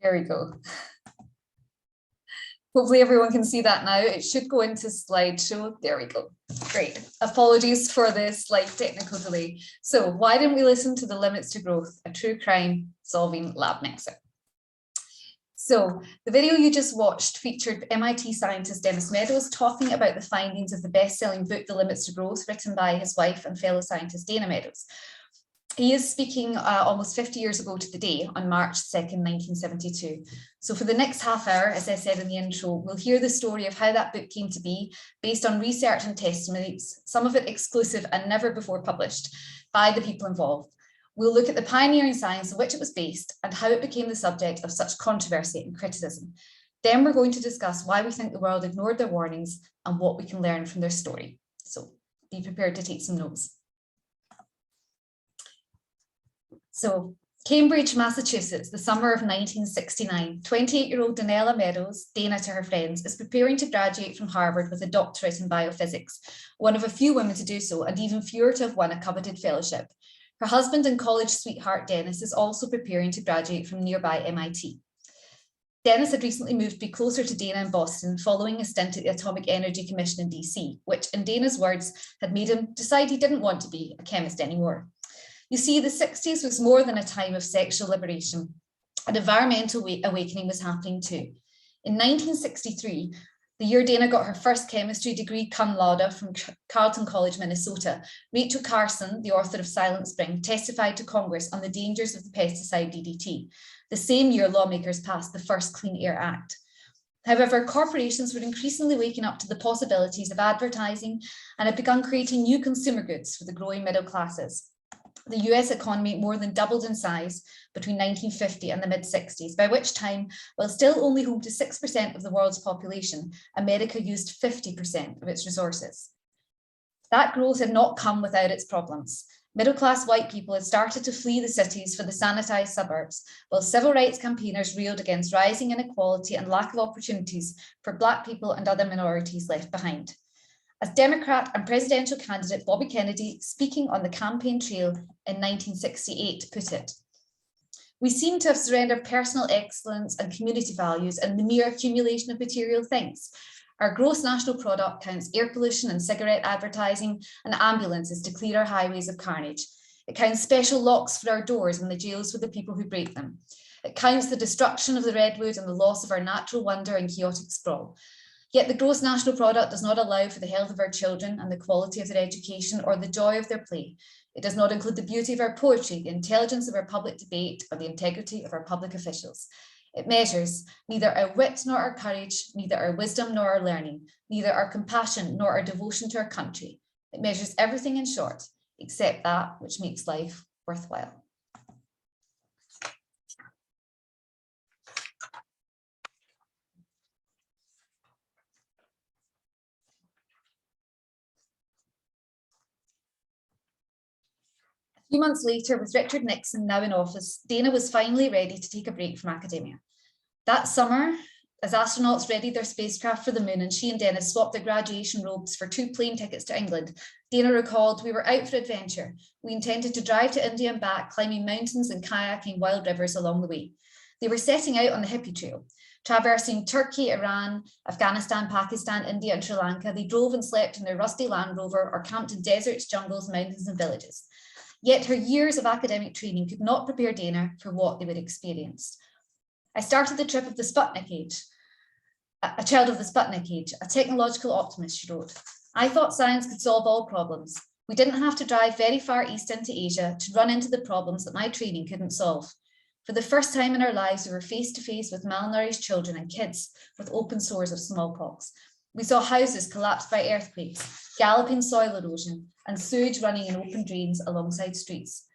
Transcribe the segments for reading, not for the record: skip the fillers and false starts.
There we go. Hopefully everyone can see that now. It should go into slideshow. There we go. Great. Apologies for this slight technical delay. So why didn't we listen to The Limits to Growth, a true crime solving lab nexus? So the video you just watched featured MIT scientist Dennis Meadows talking about the findings of the best-selling book, The Limits to Growth, written by his wife and fellow scientist Dana Meadows. He is speaking almost 50 years ago to the day on March 2nd, 1972. So for the next half hour, as I said in the intro, we'll hear the story of how that book came to be based on research and testimonies, some of it exclusive and never before published by the people involved. We'll look at the pioneering science on which it was based and how it became the subject of such controversy and criticism. Then we're going to discuss why we think the world ignored their warnings and what we can learn from their story. So be prepared to take some notes. So Cambridge, Massachusetts, the summer of 1969, 28-year-old Donella Meadows, Dana to her friends, is preparing to graduate from Harvard with a doctorate in biophysics, one of a few women to do so and even fewer to have won a coveted fellowship. Her husband and college sweetheart, Dennis, is also preparing to graduate from nearby MIT. Dennis had recently moved to be closer to Dana in Boston following a stint at the Atomic Energy Commission in DC, which in Dana's words had made him decide he didn't want to be a chemist anymore. You see, the 60s was more than a time of sexual liberation. An environmental awakening was happening too. In 1963, the year Dana got her first chemistry degree cum laude from Carleton College, Minnesota, Rachel Carson, the author of Silent Spring, testified to Congress on the dangers of the pesticide DDT. The same year, lawmakers passed the first Clean Air Act. However, corporations were increasingly waking up to the possibilities of advertising and had begun creating new consumer goods for the growing middle classes. The US economy more than doubled in size between 1950 and the mid-60s, by which time, while still only home to 6% of the world's population, America used 50% of its resources. That growth had not come without its problems. Middle-class white people had started to flee the cities for the sanitized suburbs, while civil rights campaigners railed against rising inequality and lack of opportunities for Black people and other minorities left behind. As Democrat and presidential candidate Bobby Kennedy, speaking on the campaign trail in 1968, put it, "We seem to have surrendered personal excellence and community values in the mere accumulation of material things. Our gross national product counts air pollution and cigarette advertising and ambulances to clear our highways of carnage. It counts special locks for our doors and the jails for the people who break them. It counts the destruction of the redwood and the loss of our natural wonder and chaotic sprawl. Yet the gross national product does not allow for the health of our children and the quality of their education or the joy of their play. It does not include the beauty of our poetry, the intelligence of our public debate, or the integrity of our public officials. It measures neither our wit nor our courage, neither our wisdom nor our learning, neither our compassion nor our devotion to our country. It measures everything in short, except that which makes life worthwhile." A few months later, with Richard Nixon now in office, Dana was finally ready to take a break from academia. That summer, as astronauts readied their spacecraft for the moon and she and Dennis swapped their graduation robes for 2 plane tickets to England, Dana recalled, "We were out for adventure. We intended to drive to India and back, climbing mountains and kayaking wild rivers along the way." They were setting out on the hippie trail. Traversing Turkey, Iran, Afghanistan, Pakistan, India, and Sri Lanka, they drove and slept in their rusty Land Rover or camped in deserts, jungles, mountains, and villages. Yet her years of academic training could not prepare Dana for what they would experience. "I started the trip of the Sputnik age, a child of the Sputnik age, a technological optimist," she wrote. "I thought science could solve all problems. We didn't have to drive very far east into Asia to run into the problems that my training couldn't solve. For the first time in our lives, we were face to face with malnourished children and kids with open sores of smallpox. We saw houses collapsed by earthquakes, galloping soil erosion, and sewage running in open drains alongside streets.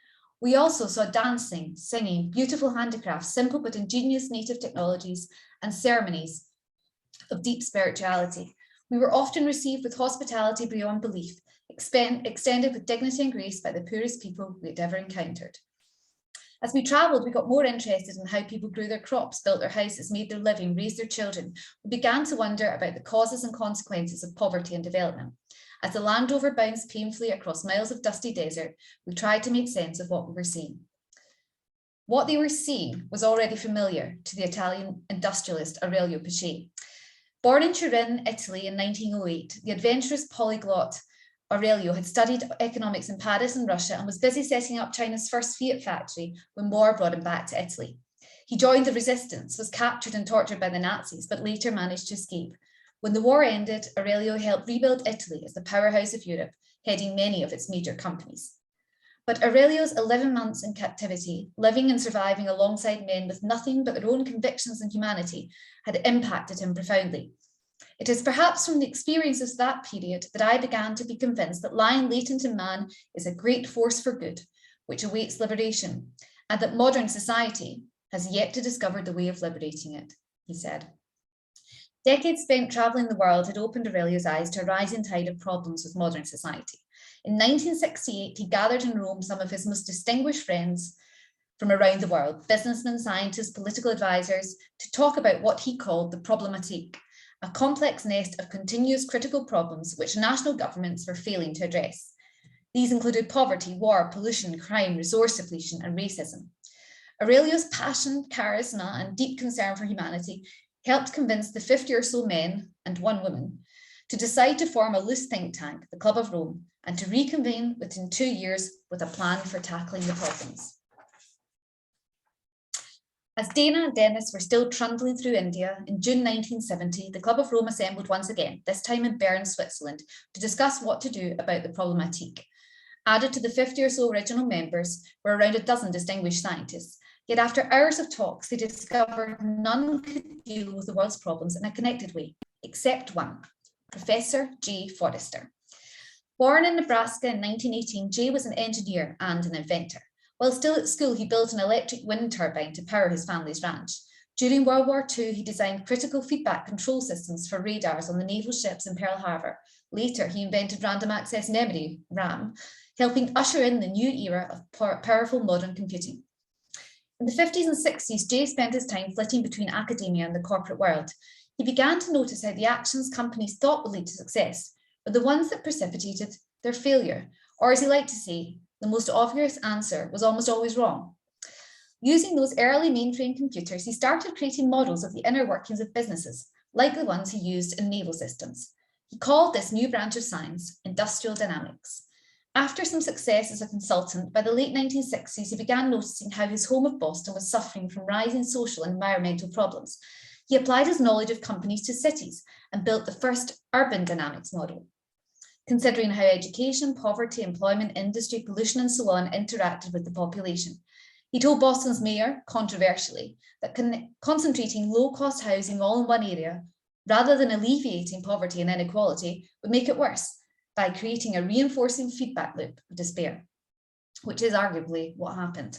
We also saw dancing, singing, beautiful handicrafts, simple but ingenious native technologies, and ceremonies of deep spirituality. We were often received with hospitality beyond belief, extended with dignity and grace by the poorest people we had ever encountered. As we traveled, we got more interested in how people grew their crops, built their houses, made their living, raised their children. We began to wonder about the causes and consequences of poverty and development. As the Land Rover bounced painfully across miles of dusty desert, we tried to make sense of what we were seeing. What they were seeing was already familiar to the Italian industrialist Aurelio Peccei. Born in Turin, Italy in 1908, the adventurous polyglot Aurelio had studied economics in Paris and Russia and was busy setting up China's first Fiat factory when war brought him back to Italy. He joined the resistance, was captured and tortured by the Nazis, but later managed to escape. When the war ended, Aurelio helped rebuild Italy as the powerhouse of Europe, heading many of its major companies. But Aurelio's 11 months in captivity, living and surviving alongside men with nothing but their own convictions and humanity, had impacted him profoundly. It is perhaps from the experiences of that period that I began to be convinced that lying latent in man is a great force for good, which awaits liberation, and that modern society has yet to discover the way of liberating it, he said. Decades spent traveling the world had opened Aurelio's eyes to a rising tide of problems with modern society. In 1968, he gathered in Rome some of his most distinguished friends from around the world, businessmen, scientists, political advisors, to talk about what he called the Problematique, a complex nest of continuous critical problems which national governments were failing to address. These included poverty, war, pollution, crime, resource depletion, and racism. Aurelio's passion, charisma, and deep concern for humanity helped convince the 50 or so men and one woman to decide to form a loose think tank, the Club of Rome, and to reconvene within 2 years with a plan for tackling the problems. As Dana and Dennis were still trundling through India, in June 1970, the Club of Rome assembled once again, this time in Bern, Switzerland, to discuss what to do about the Problematique. Added to the 50 or so original members were around a dozen distinguished scientists. Yet after hours of talks, they discovered none could deal with the world's problems in a connected way, except one, Professor J. Forrester. Born in Nebraska in 1918, Jay was an engineer and an inventor. While still at school, he built an electric wind turbine to power his family's ranch. During World War II, he designed critical feedback control systems for radars on the naval ships in Pearl Harbor. Later, he invented random access memory, RAM, helping usher in the new era of powerful modern computing. In the 50s and 60s, Jay spent his time flitting between academia and the corporate world. He began to notice how the actions companies thought would lead to success were the ones that precipitated their failure, or as he liked to say, the most obvious answer was almost always wrong. Using those early mainframe computers, he started creating models of the inner workings of businesses, like the ones he used in naval systems. He called this new branch of science industrial dynamics. After some success as a consultant, by the late 1960s, he began noticing how his home of Boston was suffering from rising social and environmental problems. He applied his knowledge of companies to cities and built the first urban dynamics model, considering how education, poverty, employment, industry, pollution, and so on interacted with the population. He told Boston's mayor, controversially, that concentrating low-cost housing all in one area, rather than alleviating poverty and inequality, would make it worse by creating a reinforcing feedback loop of despair, which is arguably what happened.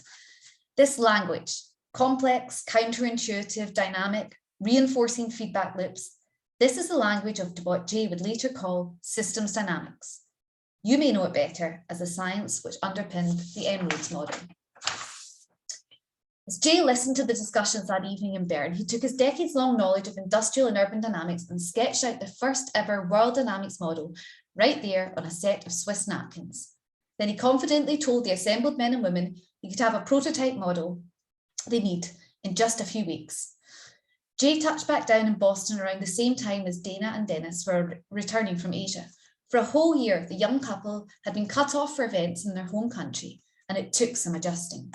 This language, complex, counterintuitive, dynamic, reinforcing feedback loops, this is the language of what Jay would later call systems dynamics. You may know it better as the science which underpinned the En-ROADS model. As Jay listened to the discussions that evening in Bern, he took his decades-long knowledge of industrial and urban dynamics and sketched out the first ever world dynamics model right there on a set of Swiss napkins. Then he confidently told the assembled men and women he could have a prototype model they need in just a few weeks. Jay touched back down in Boston around the same time as Dana and Dennis were returning from Asia. For a whole year, the young couple had been cut off for events in their home country, and it took some adjusting.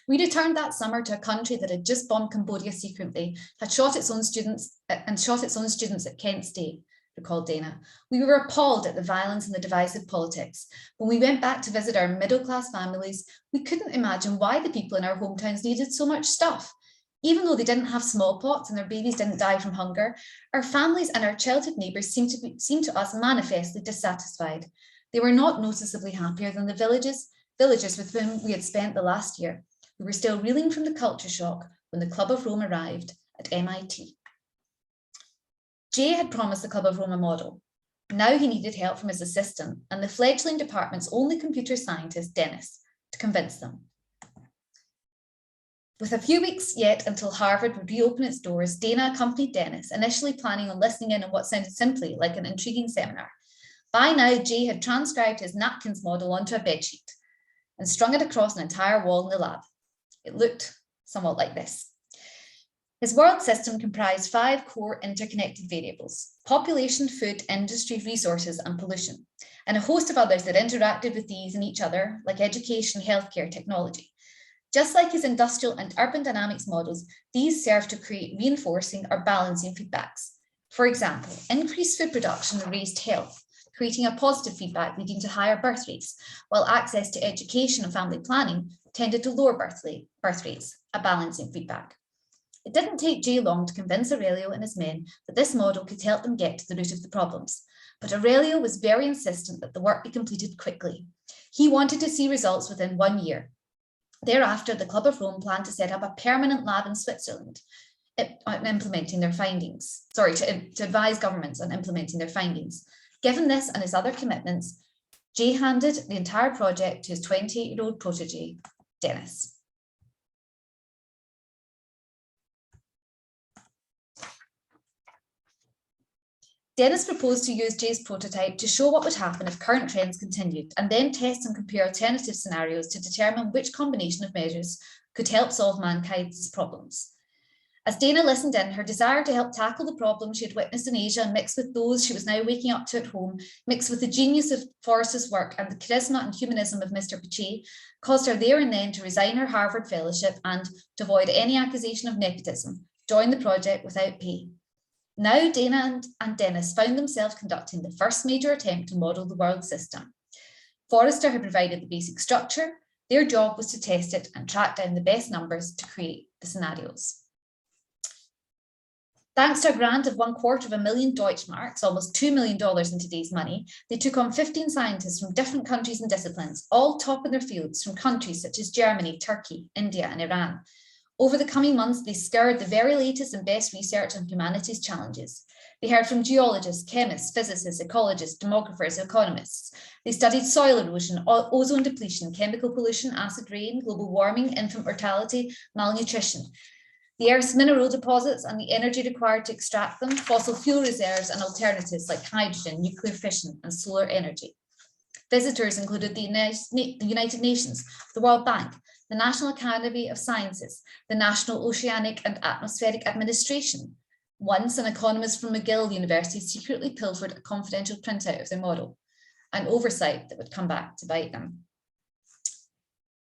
We returned that summer to a country that had just bombed Cambodia secretly, had shot its own students at Kent State, recalled Dana. We were appalled at the violence and the divisive politics. When we went back to visit our middle-class families, we couldn't imagine why the people in our hometowns needed so much stuff. Even though they didn't have smallpox and their babies didn't die from hunger, our families and our childhood neighbours seemed to us manifestly dissatisfied. They were not noticeably happier than the villagers with whom we had spent the last year. We were still reeling from the culture shock when the Club of Rome arrived at MIT. Jay had promised the Club of Rome a model. Now he needed help from his assistant and the fledgling department's only computer scientist, Dennis, to convince them. With a few weeks yet until Harvard would reopen its doors, Dana accompanied Dennis, initially planning on listening in on what sounded simply like an intriguing seminar. By now, Jay had transcribed his napkins model onto a bedsheet. and strung it across an entire wall in the lab. It looked somewhat like this. His world system comprised 5 core interconnected variables: population, food, industry, resources, and pollution, and a host of others that interacted with these and each other, like education, healthcare, technology. Just like his industrial and urban dynamics models, these serve to create reinforcing or balancing feedbacks. For example, increased food production raised health, creating a positive feedback leading to higher birth rates, while access to education and family planning tended to lower birth rates, a balancing feedback. It didn't take Jay long to convince Aurelio and his men that this model could help them get to the root of the problems, but Aurelio was very insistent that the work be completed quickly. He wanted to see results within 1 year. Thereafter, the Club of Rome planned to set up a permanent lab in Switzerland, implementing their findings. To advise governments on implementing their findings. Given this and his other commitments, Jay handed the entire project to his 28-year-old protege, Dennis. Dennis proposed to use Jay's prototype to show what would happen if current trends continued, and then test and compare alternative scenarios to determine which combination of measures could help solve mankind's problems. As Dana listened in, her desire to help tackle the problems she had witnessed in Asia, mixed with those she was now waking up to at home, mixed with the genius of Forrest's work and the charisma and humanism of Mr. Pache, caused her there and then to resign her Harvard fellowship and, to avoid any accusation of nepotism, join the project without pay. Now Dana and Dennis found themselves conducting the first major attempt to model the world system. Forrester had provided the basic structure. Their job was to test it and track down the best numbers to create the scenarios. Thanks to a grant of $250,000 Deutschmarks, almost $2 million in today's money, they took on 15 scientists from different countries and disciplines, all top in their fields, from countries such as Germany, Turkey, India, and Iran. Over the coming months, they scoured the very latest and best research on humanity's challenges. They heard from geologists, chemists, physicists, ecologists, demographers, economists. They studied soil erosion, ozone depletion, chemical pollution, acid rain, global warming, infant mortality, malnutrition, the Earth's mineral deposits and the energy required to extract them, fossil fuel reserves and alternatives like hydrogen, nuclear fission, and solar energy. Visitors included the United Nations, the World Bank, the National Academy of Sciences, the National Oceanic and Atmospheric Administration. Once, an economist from McGill University secretly pilfered a confidential printout of their model, an oversight that would come back to bite them.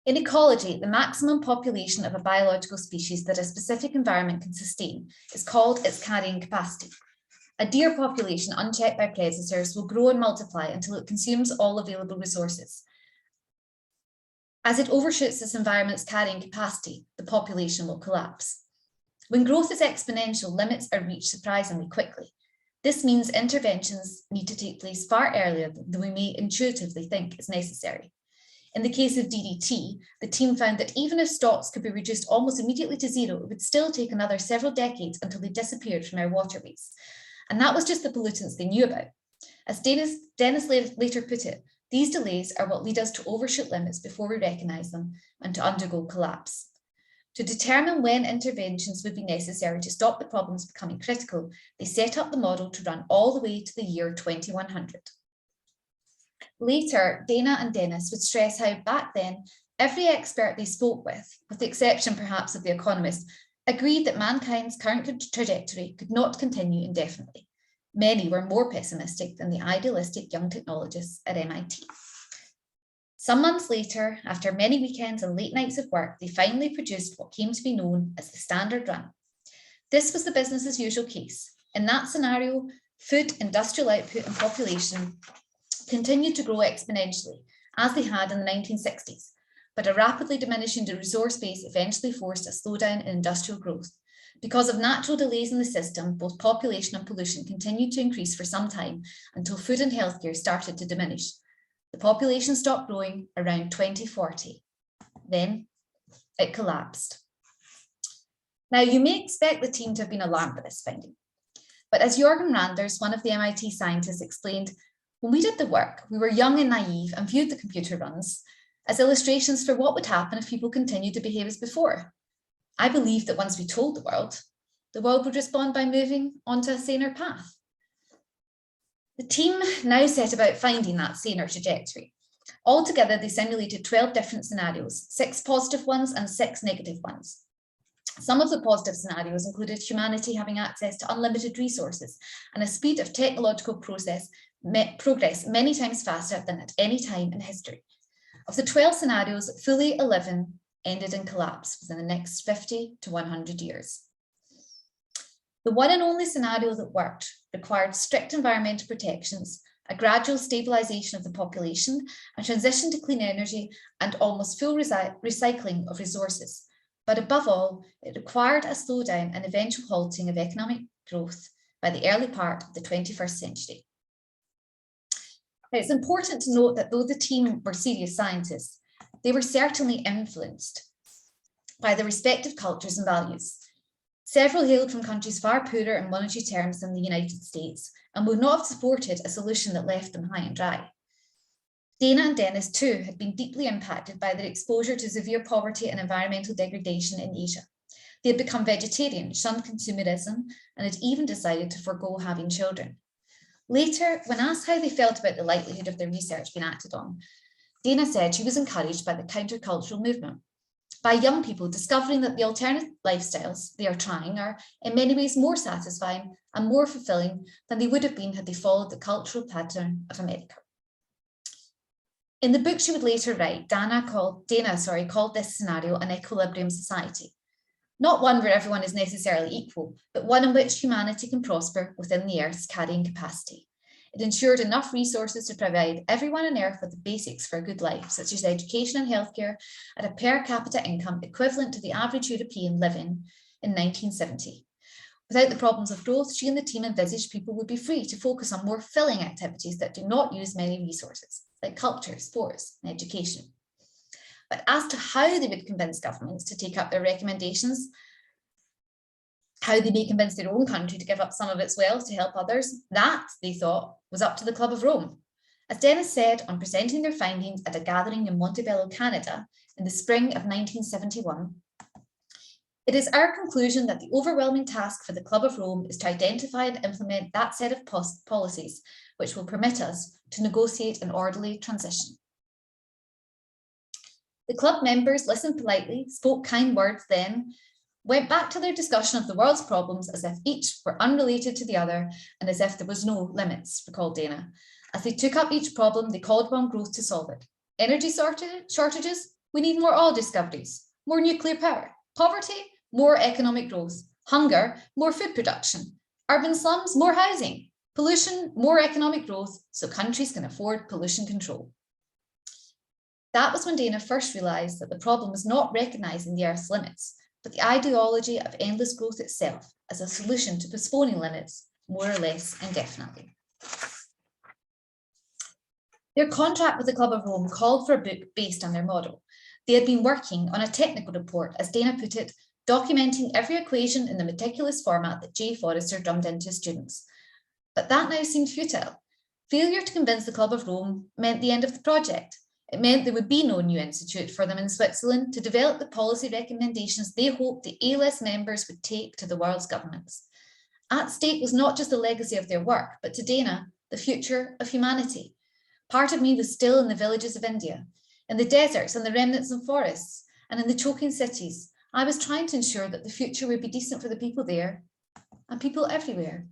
In ecology, the maximum population of a biological species that a specific environment can sustain is called its carrying capacity. A deer population unchecked by predators will grow and multiply until it consumes all available resources. As it overshoots this environment's carrying capacity, the population will collapse. When growth is exponential, limits are reached surprisingly quickly. This means interventions need to take place far earlier than we may intuitively think is necessary. In the case of DDT, the team found that even if stocks could be reduced almost immediately to zero, it would still take another several decades until they disappeared from our waterways. And that was just the pollutants they knew about. As Dennis later put it, these delays are what lead us to overshoot limits before we recognise them and to undergo collapse. To determine when interventions would be necessary to stop the problems becoming critical, they set up the model to run all the way to the year 2100. Later, Dana and Dennis would stress how back then, every expert they spoke with the exception perhaps of the economists, agreed that mankind's current trajectory could not continue indefinitely. Many were more pessimistic than the idealistic young technologists at MIT. Some months later, after many weekends and late nights of work, they finally produced what came to be known as the Standard Run. This was the business as usual case. In that scenario, food, industrial output, and population continued to grow exponentially, as they had in the 1960s, but a rapidly diminishing resource base eventually forced a slowdown in industrial growth. Because of natural delays in the system, both population and pollution continued to increase for some time until food and healthcare started to diminish. The population stopped growing around 2040. Then it collapsed. Now, you may expect the team to have been alarmed by this finding, but as Jorgen Randers, one of the MIT scientists, explained, when we did the work, we were young and naive and viewed the computer runs as illustrations for what would happen if people continued to behave as before. I believed that once we told the world would respond by moving onto a saner path. The team now set about finding that saner trajectory. Altogether, they simulated 12 different scenarios, 6 positive ones and 6 negative ones. Some of the positive scenarios included humanity having access to unlimited resources and a speed of technological progress many times faster than at any time in history. Of the 12 scenarios, fully 11 ended in collapse within the next 50 to 100 years. The one and only scenario that worked required strict environmental protections, a gradual stabilisation of the population, a transition to clean energy, and almost full recycling of resources. But above all, it required a slowdown and eventual halting of economic growth by the early part of the 21st century. Now, it's important to note that though the team were serious scientists, they were certainly influenced by their respective cultures and values. Several hailed from countries far poorer in monetary terms than the United States and would not have supported a solution that left them high and dry. Dana and Dennis too had been deeply impacted by their exposure to severe poverty and environmental degradation in Asia. They had become vegetarian, shunned consumerism, and had even decided to forego having children. Later, when asked how they felt about the likelihood of their research being acted on, Dana said she was encouraged by the countercultural movement, by young people discovering that the alternative lifestyles they are trying are in many ways more satisfying and more fulfilling than they would have been had they followed the cultural pattern of America. In the book she would later write, Dana called this scenario an equilibrium society. Not one where everyone is necessarily equal, but one in which humanity can prosper within the Earth's carrying capacity. It ensured enough resources to provide everyone on Earth with the basics for a good life, such as education and healthcare, at a per capita income equivalent to the average European living in 1970. Without the problems of growth, she and the team envisaged people would be free to focus on more filling activities that do not use many resources, like culture, sports, and education. But as to how they would convince governments to take up their recommendations, how they may convince their own country to give up some of its wealth to help others, that, they thought, was up to the Club of Rome. As Dennis said on presenting their findings at a gathering in Montebello, Canada, in the spring of 1971, "It is our conclusion that the overwhelming task for the Club of Rome is to identify and implement that set of policies which will permit us to negotiate an orderly transition." The club members listened politely, spoke kind words, then went back to their discussion of the world's problems as if each were unrelated to the other and as if there was no limits, recalled Dana. As they took up each problem, they called upon growth to solve it. Energy shortages? We need more oil discoveries, more nuclear power. Poverty? More economic growth. Hunger? More food production. Urban slums? More housing. Pollution? More economic growth so countries can afford pollution control. That was when Dana first realised that the problem was not recognising the Earth's limits, but the ideology of endless growth itself as a solution to postponing limits more or less indefinitely. Their contract with the Club of Rome called for a book based on their model. They had been working on a technical report, as Dana put it, documenting every equation in the meticulous format that Jay Forrester drummed into students. But that now seemed futile. Failure to convince the Club of Rome meant the end of the project. It meant there would be no new institute for them in Switzerland to develop the policy recommendations they hoped the A-list members would take to the world's governments. At stake was not just the legacy of their work, but to Dana, the future of humanity. Part of me was still in the villages of India, in the deserts and the remnants of forests, and in the choking cities. I was trying to ensure that the future would be decent for the people there and people everywhere.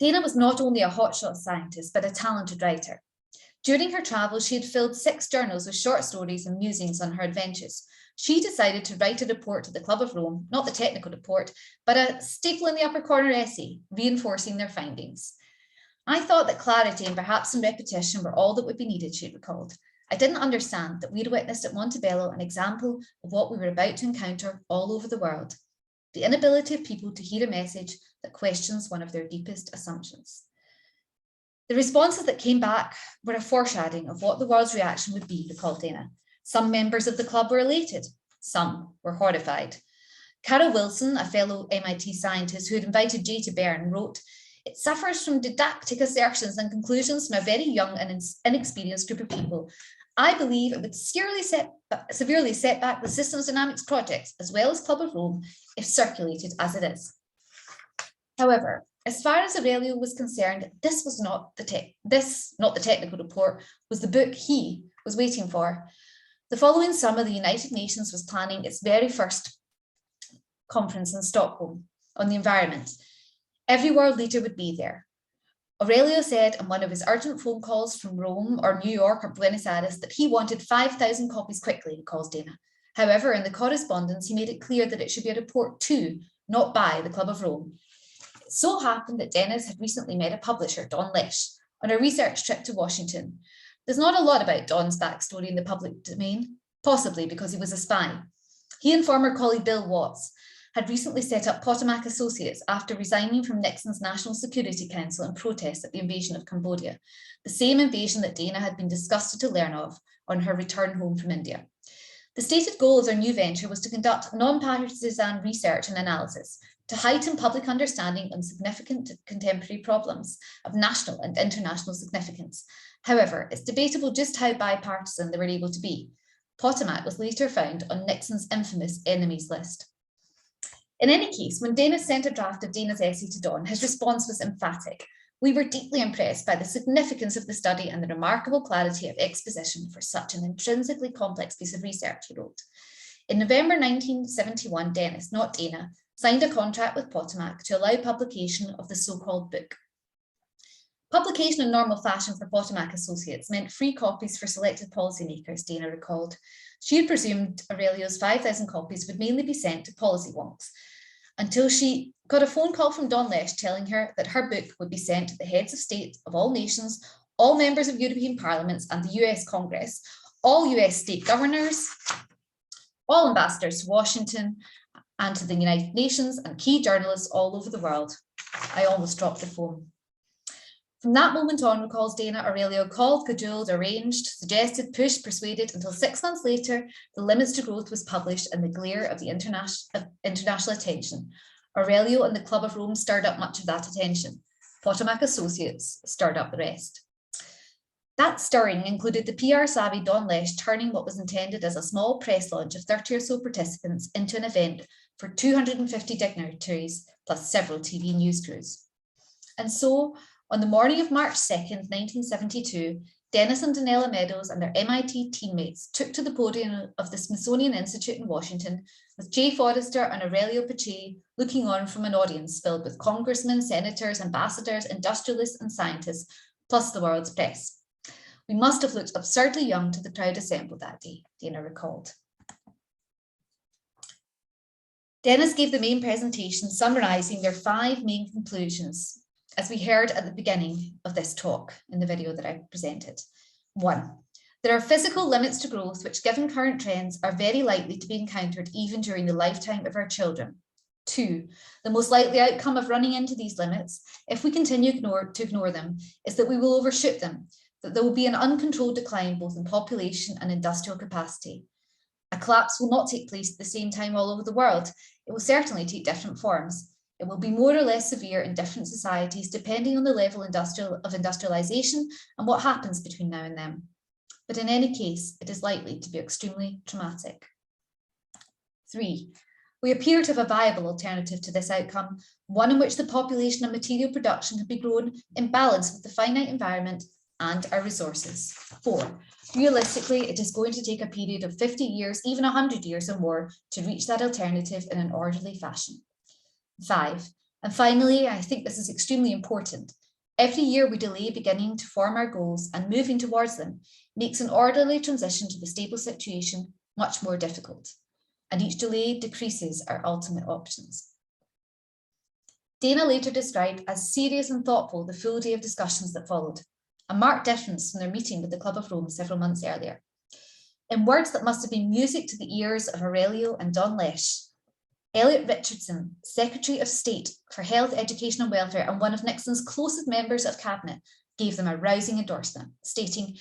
Dana was not only a hotshot scientist, but a talented writer. During her travels, she had filled 6 journals with short stories and musings on her adventures. She decided to write a report to the Club of Rome, not the technical report, but a staple in the upper corner essay, reinforcing their findings. I thought that clarity and perhaps some repetition were all that would be needed, she recalled. I didn't understand that we'd witnessed at Montebello an example of what we were about to encounter all over the world, the inability of people to hear a message that questions one of their deepest assumptions. The responses that came back were a foreshadowing of what the world's reaction would be, recalled Dana. Some members of the club were elated, some were horrified. Carol Wilson, a fellow MIT scientist who had invited Jay to Bern, wrote, "It suffers from didactic assertions and conclusions from a very young and inexperienced group of people. I believe it would severely set back the Systems Dynamics project, as well as Club of Rome, if circulated as it is." However, As far as Aurelio was concerned, this was not the technical report, was the book he was waiting for. The following summer, the United Nations was planning its very first conference in Stockholm on the environment. Every world leader would be there. Aurelio said on one of his urgent phone calls from Rome or New York or Buenos Aires that he wanted 5,000 copies quickly, recalls Dana. However, in the correspondence, he made it clear that it should be a report to, not by, the Club of Rome. It so happened that Dennis had recently met a publisher, Don Lesh, on a research trip to Washington. There's not a lot about Don's backstory in the public domain, possibly because he was a spy. He and former colleague Bill Watts had recently set up Potomac Associates after resigning from Nixon's National Security Council in protest at the invasion of Cambodia, the same invasion that Dana had been disgusted to learn of on her return home from India. The stated goal of their new venture was to conduct non-partisan research and analysis to heighten public understanding on significant contemporary problems of national and international significance. However, it's debatable just how bipartisan they were able to be. Potomac was later found on Nixon's infamous enemies list. In any case, when Dana sent a draft of Dana's essay to Don, his response was emphatic. We were deeply impressed by the significance of the study and the remarkable clarity of exposition for such an intrinsically complex piece of research, he wrote. In November 1971, Dennis, not Dana, signed a contract with Potomac to allow publication of the so-called book. Publication in normal fashion for Potomac Associates meant free copies for selected policymakers, Dana recalled. She had presumed Aurelio's 5,000 copies would mainly be sent to policy wonks, until she got a phone call from Don Lesh telling her that her book would be sent to the heads of state of all nations, all members of European parliaments and the US Congress, all US state governors, all ambassadors to Washington and to the United Nations, and key journalists all over the world. I almost dropped the phone. From that moment on, recalls Dana, Aurelio called, cajoled, arranged, suggested, pushed, persuaded, until 6 months later, The Limits to Growth was published in the glare of the international attention. Aurelio and the Club of Rome stirred up much of that attention. Potomac Associates stirred up the rest. That stirring included the PR-savvy Don Lesh turning what was intended as a small press launch of 30 or so participants into an event for 250 dignitaries, plus several TV news crews. And so, on the morning of March 2nd, 1972, Dennis and Donella Meadows and their MIT teammates took to the podium of the Smithsonian Institute in Washington with Jay Forrester and Aurelio Pace looking on from an audience filled with congressmen, senators, ambassadors, industrialists, and scientists, plus the world's press. We must have looked absurdly young to the crowd assembled that day, Dana recalled. Dennis gave the main presentation summarising their 5 main conclusions, as we heard at the beginning of this talk in the video that I presented. 1, there are physical limits to growth which, given current trends, are very likely to be encountered even during the lifetime of our children. 2, the most likely outcome of running into these limits, if we continue to ignore them, is that we will overshoot them, that there will be an uncontrolled decline both in population and industrial capacity. A collapse will not take place at the same time all over the world. It will certainly take different forms. It will be more or less severe in different societies, depending on the level of industrialization and what happens between now and then. But in any case, it is likely to be extremely traumatic. 3, we appear to have a viable alternative to this outcome, one in which the population and material production can be grown in balance with the finite environment and our resources. 4, realistically, it is going to take a period of 50 years, even 100 years or more, to reach that alternative in an orderly fashion. 5, and finally, I think this is extremely important. Every year we delay beginning to form our goals and moving towards them makes an orderly transition to the stable situation much more difficult, and each delay decreases our ultimate options. Dana later described as serious and thoughtful the full day of discussions that followed, a marked difference from their meeting with the Club of Rome several months earlier. In words that must have been music to the ears of Aurelio and Don Lesh, Elliot Richardson, Secretary of State for Health, Education and Welfare and one of Nixon's closest members of cabinet, gave them a rousing endorsement, stating,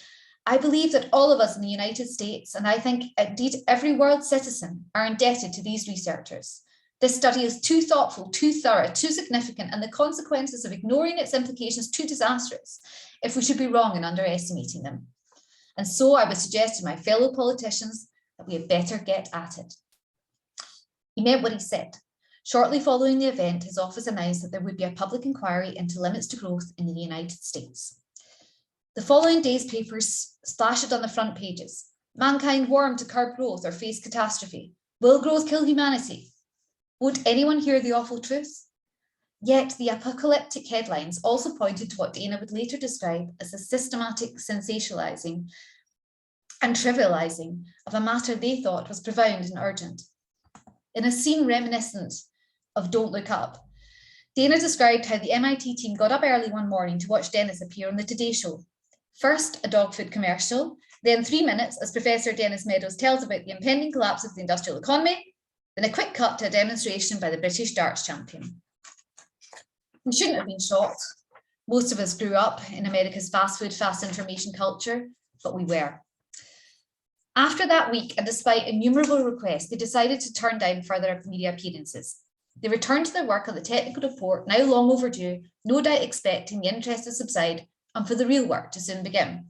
"I believe that all of us in the United States, and I think indeed every world citizen, are indebted to these researchers. This study is too thoughtful, too thorough, too significant, and the consequences of ignoring its implications too disastrous if we should be wrong in underestimating them. And so I would suggest to my fellow politicians that we had better get at it." He meant what he said. Shortly following the event, his office announced that there would be a public inquiry into limits to growth in the United States. The following day's papers splashed it on the front pages. Mankind warmed to curb growth or face catastrophe. Will growth kill humanity? Won't anyone hear the awful truth? Yet the apocalyptic headlines also pointed to what Dana would later describe as a systematic sensationalizing and trivializing of a matter they thought was profound and urgent. In a scene reminiscent of Don't Look Up, Dana described how the MIT team got up early one morning to watch Dennis appear on the Today Show. First, a dog food commercial, then 3 minutes as Professor Dennis Meadows tells about the impending collapse of the industrial economy, then a quick cut to a demonstration by the British darts champion. We shouldn't have been shocked. Most of us grew up in America's fast food, fast information culture, but we were. After that week, and despite innumerable requests, they decided to turn down further media appearances. They returned to their work on the technical report, now long overdue, no doubt expecting the interest to subside and for the real work to soon begin.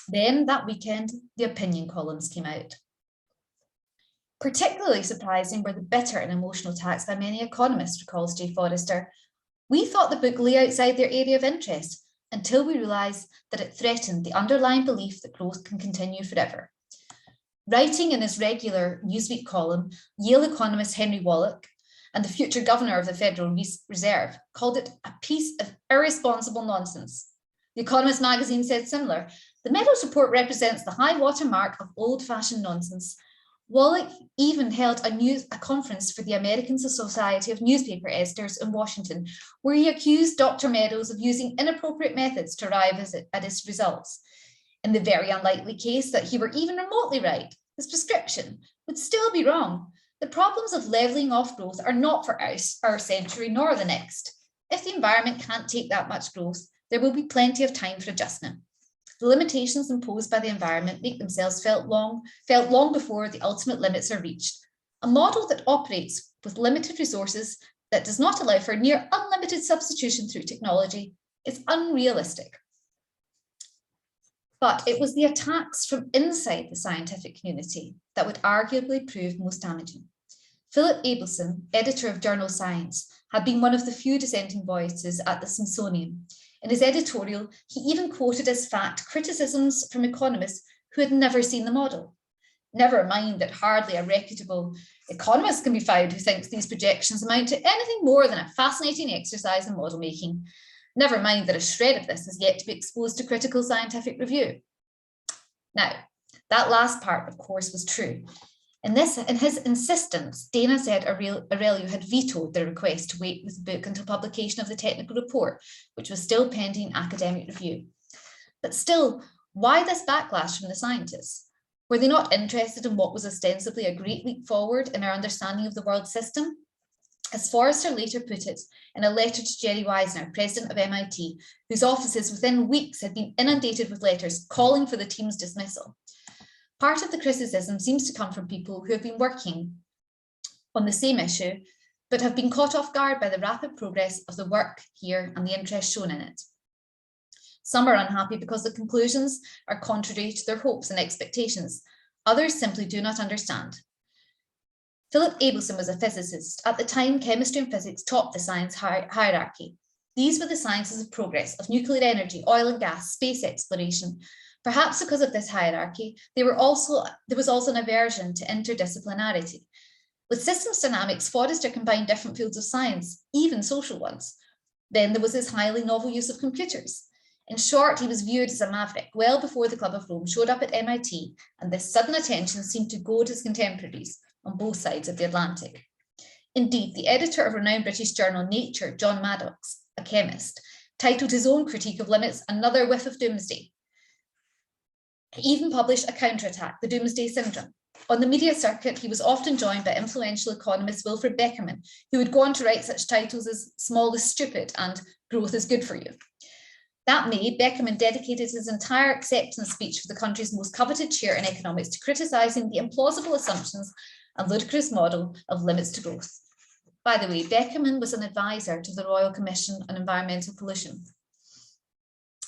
Then that weekend, the opinion columns came out. Particularly surprising were the bitter and emotional attacks by many economists, recalls Jay Forrester. We thought the book lay outside their area of interest until we realised that it threatened the underlying belief that growth can continue forever. Writing in his regular Newsweek column, Yale economist Henry Wallach, and the future governor of the Federal Reserve, called it a piece of irresponsible nonsense. The Economist magazine said similar. The Meadows report represents the high water mark of old-fashioned nonsense. Wallach even held a conference for the American Society of Newspaper Editors in Washington, where he accused Dr. Meadows of using inappropriate methods to arrive at his results. In the very unlikely case that he were even remotely right, his prescription would still be wrong. The problems of levelling off growth are not for our century nor the next. If the environment can't take that much growth, there will be plenty of time for adjustment. The limitations imposed by the environment make themselves felt long before the ultimate limits are reached. A model that operates with limited resources, that does not allow for near unlimited substitution through technology, is unrealistic. But it was the attacks from inside the scientific community that would arguably prove most damaging. Philip Abelson, editor of Journal Science, had been one of the few dissenting voices at the Smithsonian. In his editorial, he even quoted as fact criticisms from economists who had never seen the model. Never mind that hardly a reputable economist can be found who thinks these projections amount to anything more than a fascinating exercise in model making. Never mind that a shred of this is yet to be exposed to critical scientific review. Now, that last part, of course, was true. In his insistence, Dana said Aurelio had vetoed the request to wait with the book until publication of the technical report, which was still pending academic review. But still, why this backlash from the scientists? Were they not interested in what was ostensibly a great leap forward in our understanding of the world system? As Forrester later put it in a letter to Jerry Wisner, president of MIT, whose offices within weeks had been inundated with letters calling for the team's dismissal. Part of the criticism seems to come from people who have been working on the same issue, but have been caught off guard by the rapid progress of the work here and the interest shown in it. Some are unhappy because the conclusions are contrary to their hopes and expectations. Others simply do not understand. Philip Abelson was a physicist. At the time, chemistry and physics topped the science hierarchy. These were the sciences of progress, of nuclear energy, oil and gas, space exploration. Perhaps because of this hierarchy, there was also an aversion to interdisciplinarity. With systems dynamics, Forrester combined different fields of science, even social ones. Then there was his highly novel use of computers. In short, he was viewed as a maverick well before the Club of Rome showed up at MIT, and this sudden attention seemed to goad his contemporaries on both sides of the Atlantic. Indeed, the editor of renowned British journal Nature, John Maddox, a chemist, titled his own critique of limits "Another Whiff of Doomsday." He even published a counterattack, The Doomsday Syndrome. On the media circuit, he was often joined by influential economist Wilfred Beckerman, who would go on to write such titles as Small is Stupid and Growth is Good for You. That May, Beckerman dedicated his entire acceptance speech for the country's most coveted chair in economics to criticising the implausible assumptions and ludicrous model of limits to growth. By the way, Beckerman was an advisor to the Royal Commission on Environmental Pollution.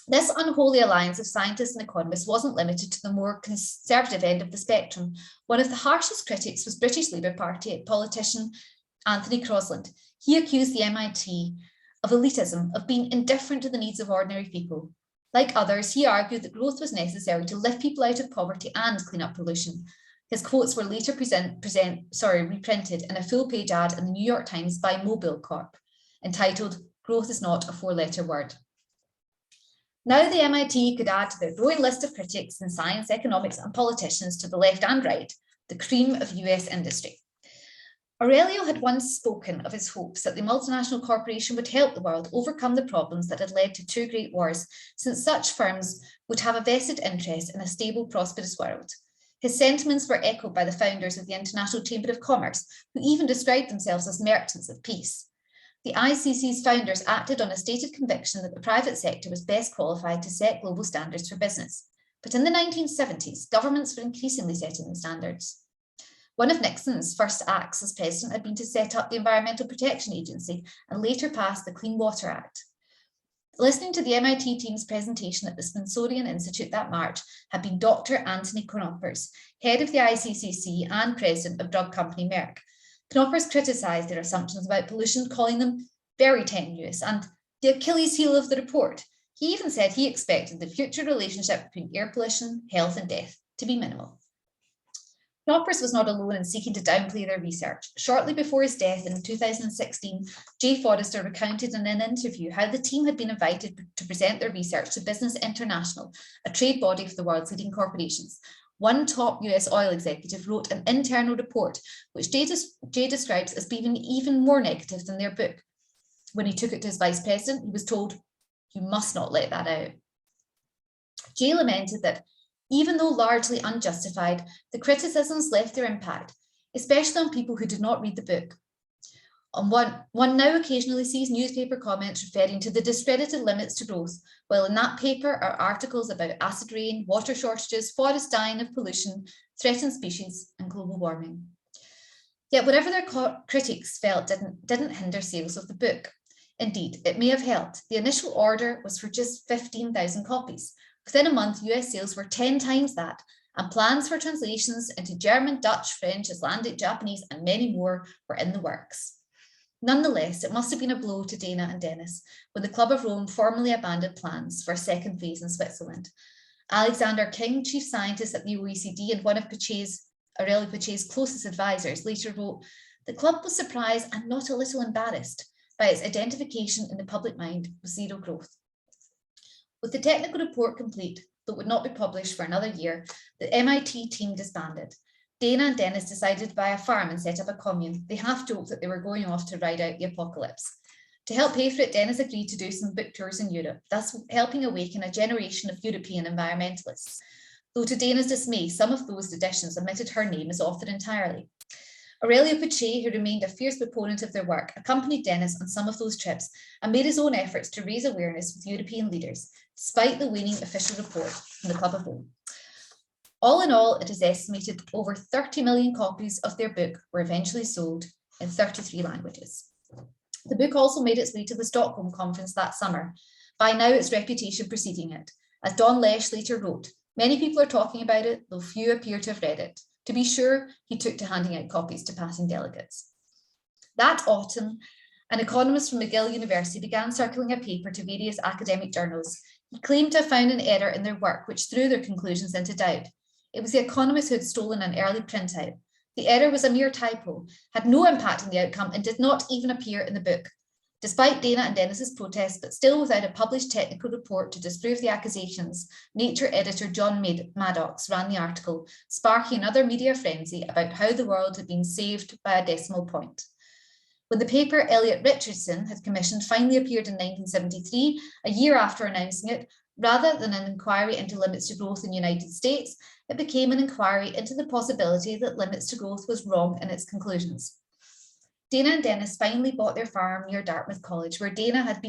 This unholy alliance of scientists and economists wasn't limited to the more conservative end of the spectrum. One of the harshest critics was British Labour Party politician Anthony Crosland. He accused the MIT of elitism, of being indifferent to the needs of ordinary people. Like others, he argued that growth was necessary to lift people out of poverty and clean up pollution. His quotes were later reprinted in a full-page ad in the New York Times by Mobil Corp, entitled "Growth is not a four-letter word." Now the MIT could add to their growing list of critics in science, economics, and politicians to the left and right, the cream of US industry. Aurelio had once spoken of his hopes that the multinational corporation would help the world overcome the problems that had led to two great wars, since such firms would have a vested interest in a stable, prosperous world. His sentiments were echoed by the founders of the International Chamber of Commerce, who even described themselves as merchants of peace. The ICC's founders acted on a stated conviction that the private sector was best qualified to set global standards for business. But in the 1970s, governments were increasingly setting the standards. One of Nixon's first acts as president had been to set up the Environmental Protection Agency and later pass the Clean Water Act. Listening to the MIT team's presentation at the Smithsonian Institute that March had been Dr. Anthony Knoppers, head of the ICCC and president of drug company Merck. Knoppers criticised their assumptions about pollution, calling them very tenuous and the Achilles heel of the report. He even said he expected the future relationship between air pollution, health and death to be minimal. Knoppers was not alone in seeking to downplay their research. Shortly before his death in 2016, Jay Forrester recounted in an interview how the team had been invited to present their research to Business International, a trade body for the world's leading corporations. One top US oil executive wrote an internal report, which Jay describes as being even more negative than their book. When he took it to his vice president, he was told, "You must not let that out." Jay lamented that even though largely unjustified, the criticisms left their impact, especially on people who did not read the book. One now occasionally sees newspaper comments referring to the discredited limits to growth, while in that paper are articles about acid rain, water shortages, forest dying of pollution, threatened species, and global warming. Yet whatever their critics felt didn't hinder sales of the book. Indeed, it may have helped. The initial order was for just 15,000 copies. Within a month, US sales were 10 times that, and plans for translations into German, Dutch, French, Icelandic, Japanese, and many more were in the works. Nonetheless, it must have been a blow to Dana and Dennis when the Club of Rome formally abandoned plans for a second phase in Switzerland. Alexander King, chief scientist at the OECD and one of Aurelio Pache's closest advisors, later wrote, "The club was surprised and not a little embarrassed by its identification in the public mind with zero growth." With the technical report complete, though it would not be published for another year, the MIT team disbanded. Dana and Dennis decided to buy a farm and set up a commune. They half joked that they were going off to ride out the apocalypse. To help pay for it, Dennis agreed to do some book tours in Europe, thus helping awaken a generation of European environmentalists. Though to Dana's dismay, some of those editions omitted her name as author entirely. Aurelio Pache, who remained a fierce proponent of their work, accompanied Dennis on some of those trips and made his own efforts to raise awareness with European leaders, despite the waning official report from the Club of Rome. All in all, it is estimated that over 30 million copies of their book were eventually sold in 33 languages. The book also made its way to the Stockholm conference that summer, by now its reputation preceding it. As Don Lesch later wrote, "Many people are talking about it, though few appear to have read it." To be sure, he took to handing out copies to passing delegates. That autumn, an economist from McGill University began circulating a paper to various academic journals. He claimed to have found an error in their work, which threw their conclusions into doubt. It was the economist who had stolen an early printout. The error was a mere typo, had no impact on the outcome, and did not even appear in the book. Despite Dana and Dennis's protests, but still without a published technical report to disprove the accusations, Nature editor John Maddox ran the article, sparking another media frenzy about how the world had been saved by a decimal point. When the paper Elliot Richardson had commissioned finally appeared in 1973, a year after announcing it, rather than an inquiry into limits to growth in the United States, it became an inquiry into the possibility that limits to growth was wrong in its conclusions. Dana and Dennis finally bought their farm near Dartmouth College, where Dana had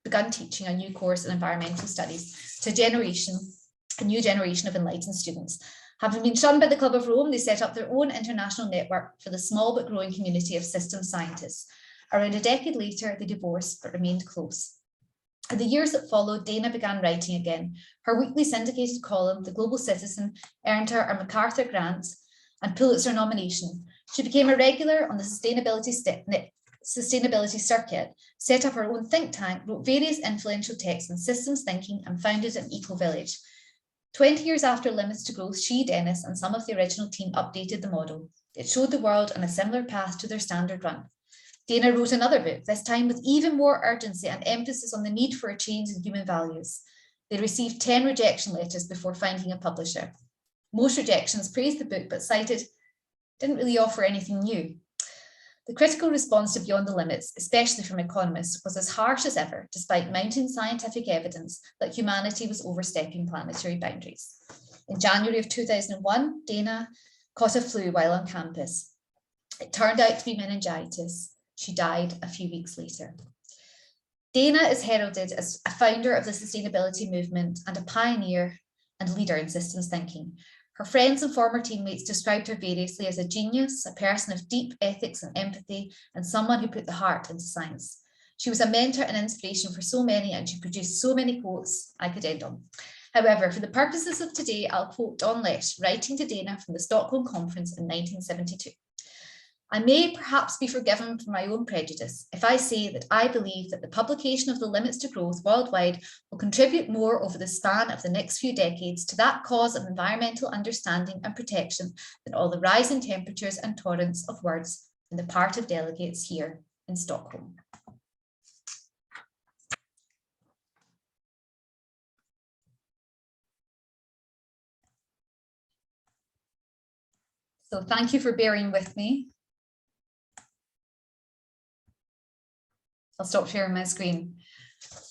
begun teaching a new course in environmental studies to a new generation of enlightened students. Having been shunned by the Club of Rome, they set up their own international network for the small but growing community of systems scientists. Around a decade later, they divorced but remained close. In the years that followed, Dana began writing again. Her weekly syndicated column, The Global Citizen, earned her a MacArthur Grant and Pulitzer nomination. She became a regular on the sustainability circuit, set up her own think tank, wrote various influential texts on systems thinking, and founded an eco-village. 20 years after Limits to Growth, she, Dennis, and some of the original team updated the model. It showed the world on a similar path to their standard run. Dana wrote another book, this time with even more urgency and emphasis on the need for a change in human values. They received 10 rejection letters before finding a publisher. Most rejections praised the book, but cited didn't really offer anything new. The critical response to Beyond the Limits, especially from economists, was as harsh as ever, despite mounting scientific evidence that humanity was overstepping planetary boundaries. In January of 2001, Dana caught a flu while on campus. It turned out to be meningitis. She died a few weeks later. Dana is heralded as a founder of the sustainability movement and a pioneer and leader in systems thinking. Her friends and former teammates described her variously as a genius, a person of deep ethics and empathy, and someone who put the heart into science. She was a mentor and inspiration for so many, and she produced so many quotes I could end on. However, for the purposes of today, I'll quote Don Lesh, writing to Dana from the Stockholm Conference in 1972. I may perhaps be forgiven for my own prejudice if I say that I believe that the publication of the Limits to Growth worldwide will contribute more over the span of the next few decades to that cause of environmental understanding and protection than all the rise in temperatures and torrents of words on the part of delegates here in Stockholm. So thank you for bearing with me. I'll stop sharing my screen.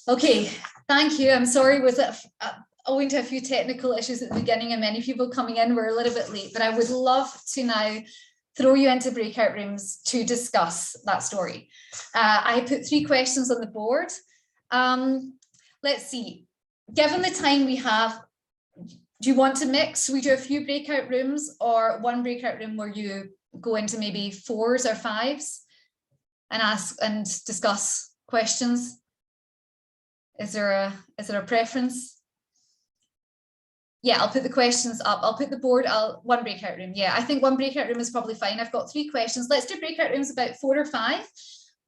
Okay, thank you. I'm sorry, owing to a few technical issues at the beginning and many people coming in, we're a little bit late, but I would love to now throw you into breakout rooms to discuss that story. I put 3 questions on the board. Let's see, given the time we have, do you want to mix? Should we do a few breakout rooms or one breakout room where you go into maybe 4s or 5s? And ask and discuss questions? Is there a preference? Yeah, I'll put the questions up. I'll put the board, one breakout room. Yeah, I think one breakout room is probably fine. I've got 3 questions. Let's do breakout rooms about 4 or 5.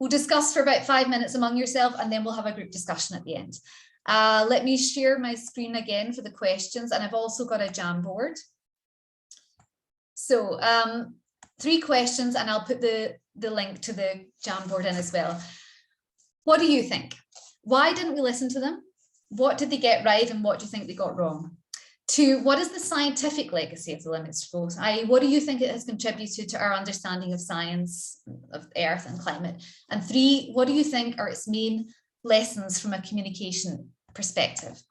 We'll discuss for about 5 minutes among yourself, and then we'll have a group discussion at the end. Let me share my screen again for the questions, and I've also got a Jamboard. So 3 questions, and I'll put the link to the Jamboard in as well. What do you think? Why didn't we listen to them? What did they get right, and what do you think they got wrong? 2, what is the scientific legacy of the Limits to Growth? What do you think it has contributed to our understanding of science, of Earth and climate? And 3, what do you think are its main lessons from a communication perspective?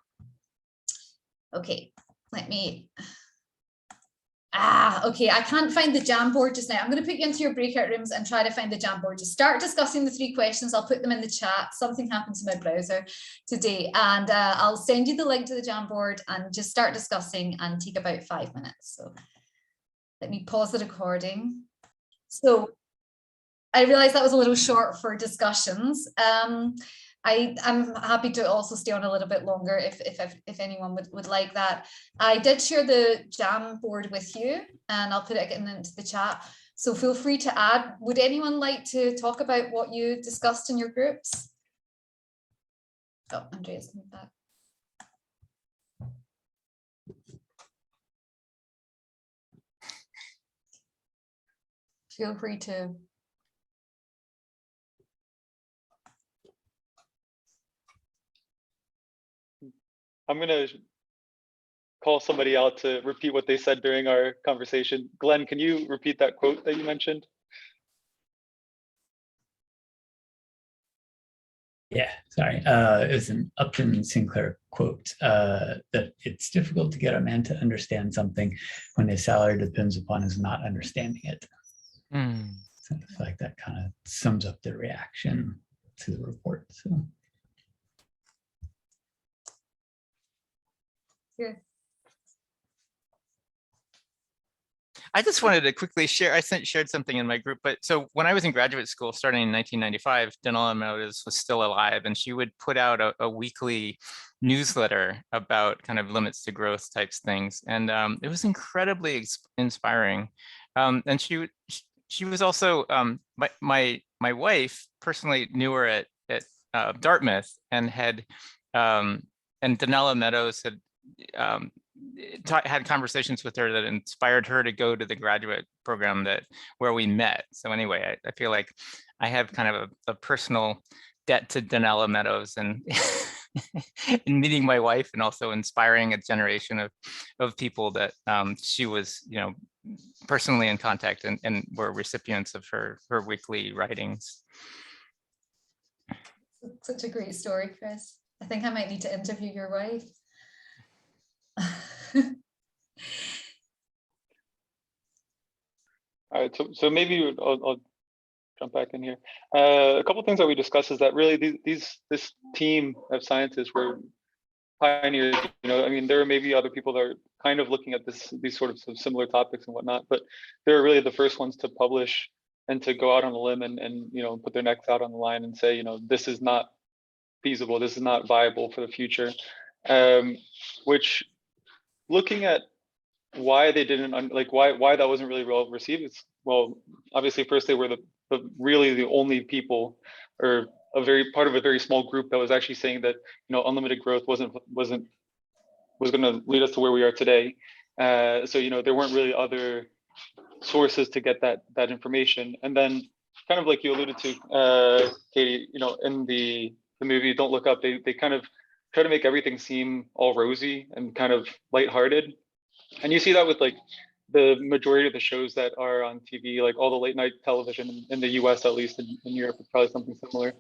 Okay, let me... okay, I can't find the Jamboard just now. I'm going to put you into your breakout rooms and try to find the Jamboard. Just start discussing the 3 questions. I'll put them in the chat. Something happened to my browser today, and I'll send you the link to the Jamboard and just start discussing and take about 5 minutes. So let me pause the recording. So I realized that was a little short for discussions. I'm happy to also stay on a little bit longer if anyone would like that. I did share the Jamboard with you, and I'll put it into the chat. So feel free to add. Would anyone like to talk about what you discussed in your groups? Oh, Andrea's coming back. Feel free to. I'm going to call somebody out to repeat what they said during our conversation. Glenn, can you repeat that quote that you mentioned? Yeah, sorry. It was an Upton Sinclair quote that it's difficult to get a man to understand something when his salary depends upon his not understanding it. So I feel like that kind of sums up the reaction to the report. So. Yeah. I just wanted to quickly share, I shared something in my group, but so when I was in graduate school starting in 1995, Daniela Meadows was still alive, and she would put out a weekly newsletter about kind of limits to growth types things. And it was incredibly inspiring. And she was also my wife personally knew her at Dartmouth, and had and Donella Meadows had had conversations with her that inspired her to go to the graduate program where we met. So anyway, I feel like I have kind of a personal debt to Donella Meadows, and in meeting my wife, and also inspiring a generation of people that she was, personally in contact and were recipients of her weekly writings. Such a great story, Chris. I think I might need to interview your wife. All right, so maybe I'll jump back in here. A couple of things that we discussed is that really this team of scientists were pioneers. I mean, there are maybe other people that are kind of looking at these sort of similar topics and whatnot, but they're really the first ones to publish and to go out on a limb and put their necks out on the line and say, this is not feasible, this is not viable for the future. Which, looking at why they didn't why that wasn't really well received, it's, well, obviously first they were really the only people, or part of a very small group that was actually saying that unlimited growth was going to lead us to where we are today. So there weren't really other sources to get that information. And then, kind of like you alluded to, Katie, in the movie Don't Look Up, they kind of try to make everything seem all rosy and kind of lighthearted. And you see that with the majority of the shows that are on TV, like all the late night television in the US, at least. In Europe, it's probably something similar.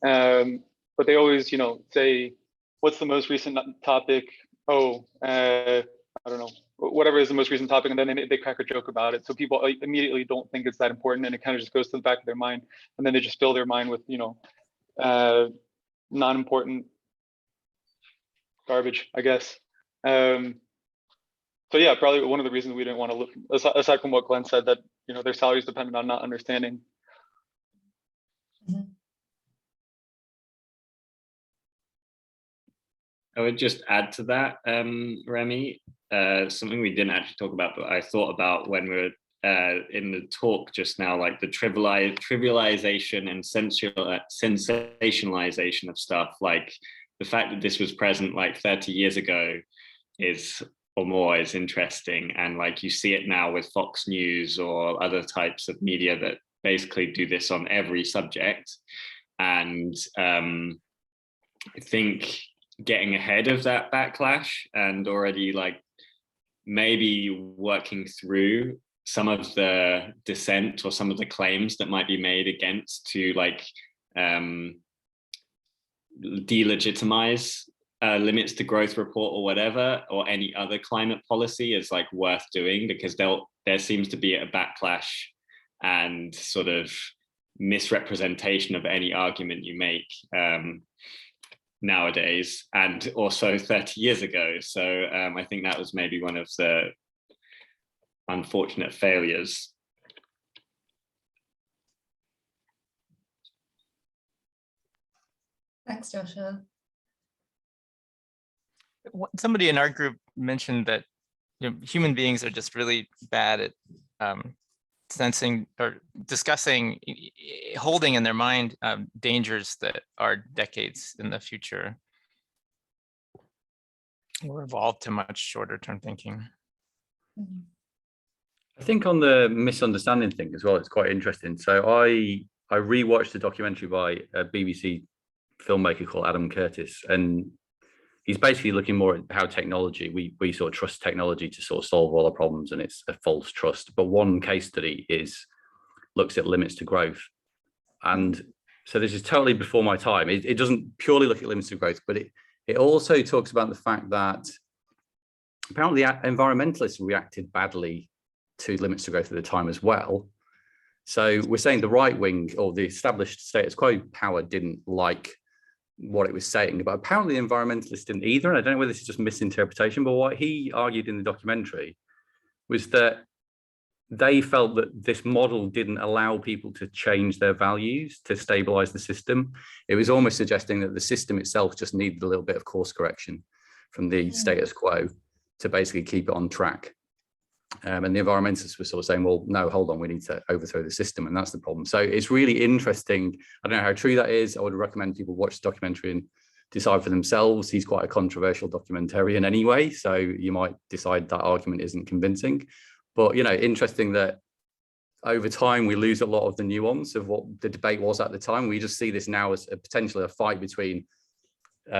But they always, say, what's the most recent topic? Oh, I don't know, whatever is the most recent topic. And then they crack a joke about it. So people immediately don't think it's that important, and it kind of just goes to the back of their mind. And then they just fill their mind with, non-important garbage, I guess. So yeah, probably one of the reasons we didn't want to look, aside from what Glenn said, that their salaries depended on not understanding. I would just add to that, Remy, something we didn't actually talk about, but I thought about when we were in the talk just now, like the trivialization and sensationalization of stuff. Like the fact that this was present like 30 years ago or more is interesting. And like you see it now with Fox News or other types of media that basically do this on every subject. And I think getting ahead of that backlash and already like maybe working through some of the dissent or some of the claims that might be made against to like delegitimize limits to growth report or whatever, or any other climate policy is like worth doing, because there seems to be a backlash and sort of misrepresentation of any argument you make nowadays, and also 30 years ago. So I think that was maybe one of the unfortunate failures. Thanks, Joshua. Somebody in our group mentioned that human beings are just really bad at sensing or discussing, holding in their mind dangers that are decades in the future. We're evolved to much shorter term thinking. I think on the misunderstanding thing as well, it's quite interesting. So I rewatched a documentary by a BBC filmmaker called Adam Curtis, and he's basically looking more at how technology, we sort of trust technology to sort of solve all our problems, and it's a false trust. But one case study looks at limits to growth. And so this is totally before my time. It doesn't purely look at limits to growth, but it also talks about the fact that apparently environmentalists reacted badly to limits to growth at the time as well. So we're saying the right wing or the established status quo power didn't like what it was saying, but apparently environmentalists didn't either. And I don't know whether this is just misinterpretation, but what he argued in the documentary was that they felt that this model didn't allow people to change their values to stabilize the system. It was almost suggesting that the system itself just needed a little bit of course correction from the status quo to basically keep it on track. And the environmentalists were sort of saying, well, no, hold on, we need to overthrow the system, and that's the problem. So it's really interesting. I don't know how true that is. I would recommend people watch the documentary and decide for themselves. He's quite a controversial documentarian anyway, so you might decide that argument isn't convincing. But, interesting that over time we lose a lot of the nuance of what the debate was at the time. We just see this now as potentially a fight between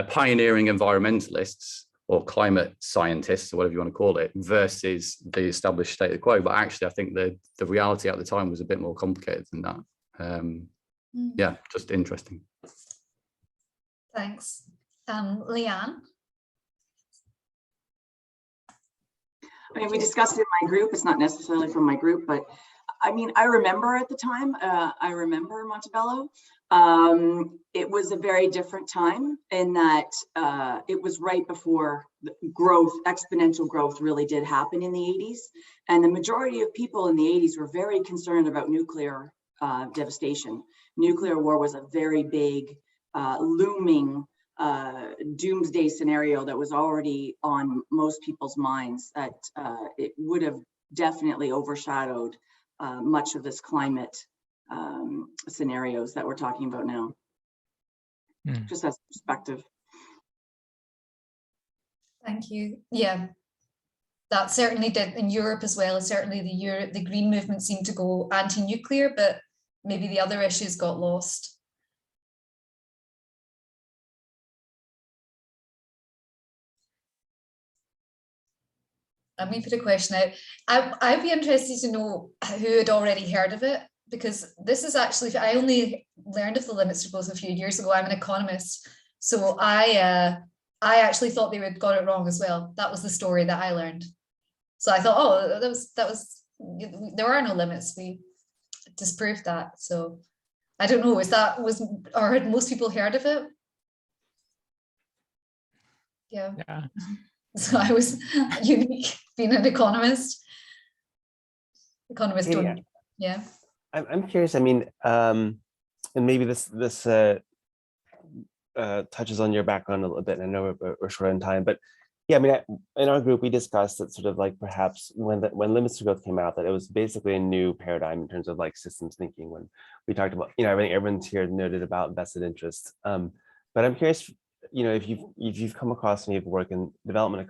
pioneering environmentalists or climate scientists, or whatever you want to call it, versus the established state quo. But actually, I think the reality at the time was a bit more complicated than that. Yeah, just interesting. Thanks. Leanne? I mean, we discussed it in my group. It's not necessarily from my group, but I mean, I remember at the time, I remember Montebello. It was a very different time in that it was right before growth, exponential growth really did happen in the 80s. And the majority of people in the 80s were very concerned about nuclear devastation. Nuclear war was a very big, looming doomsday scenario that was already on most people's minds, that it would have definitely overshadowed much of this climate scenarios that we're talking about now. Just as perspective. Thank you. Yeah, that certainly did in Europe as well. Certainly the Green movement seemed to go anti-nuclear, but maybe the other issues got lost. Let me put a question out. I'd be interested to know who had already heard of it, because this is actually, I only learned of the limits to growth a few years ago. I'm an economist, so I actually thought they had got it wrong as well. That was the story that I learned. So I thought, oh, that was there are no limits. We disproved that. So I don't know, or had most people heard of it? Yeah. So I was unique being an economist. Economists don't. Yeah. I'm curious. I mean, and maybe this touches on your background a little bit. And I know we're short on time, but yeah, I mean, in our group we discussed that sort of like perhaps when Limits to Growth came out, that it was basically a new paradigm in terms of like systems thinking. When we talked about, I think everyone's here noted about vested interest. But I'm curious, if you've come across any work in development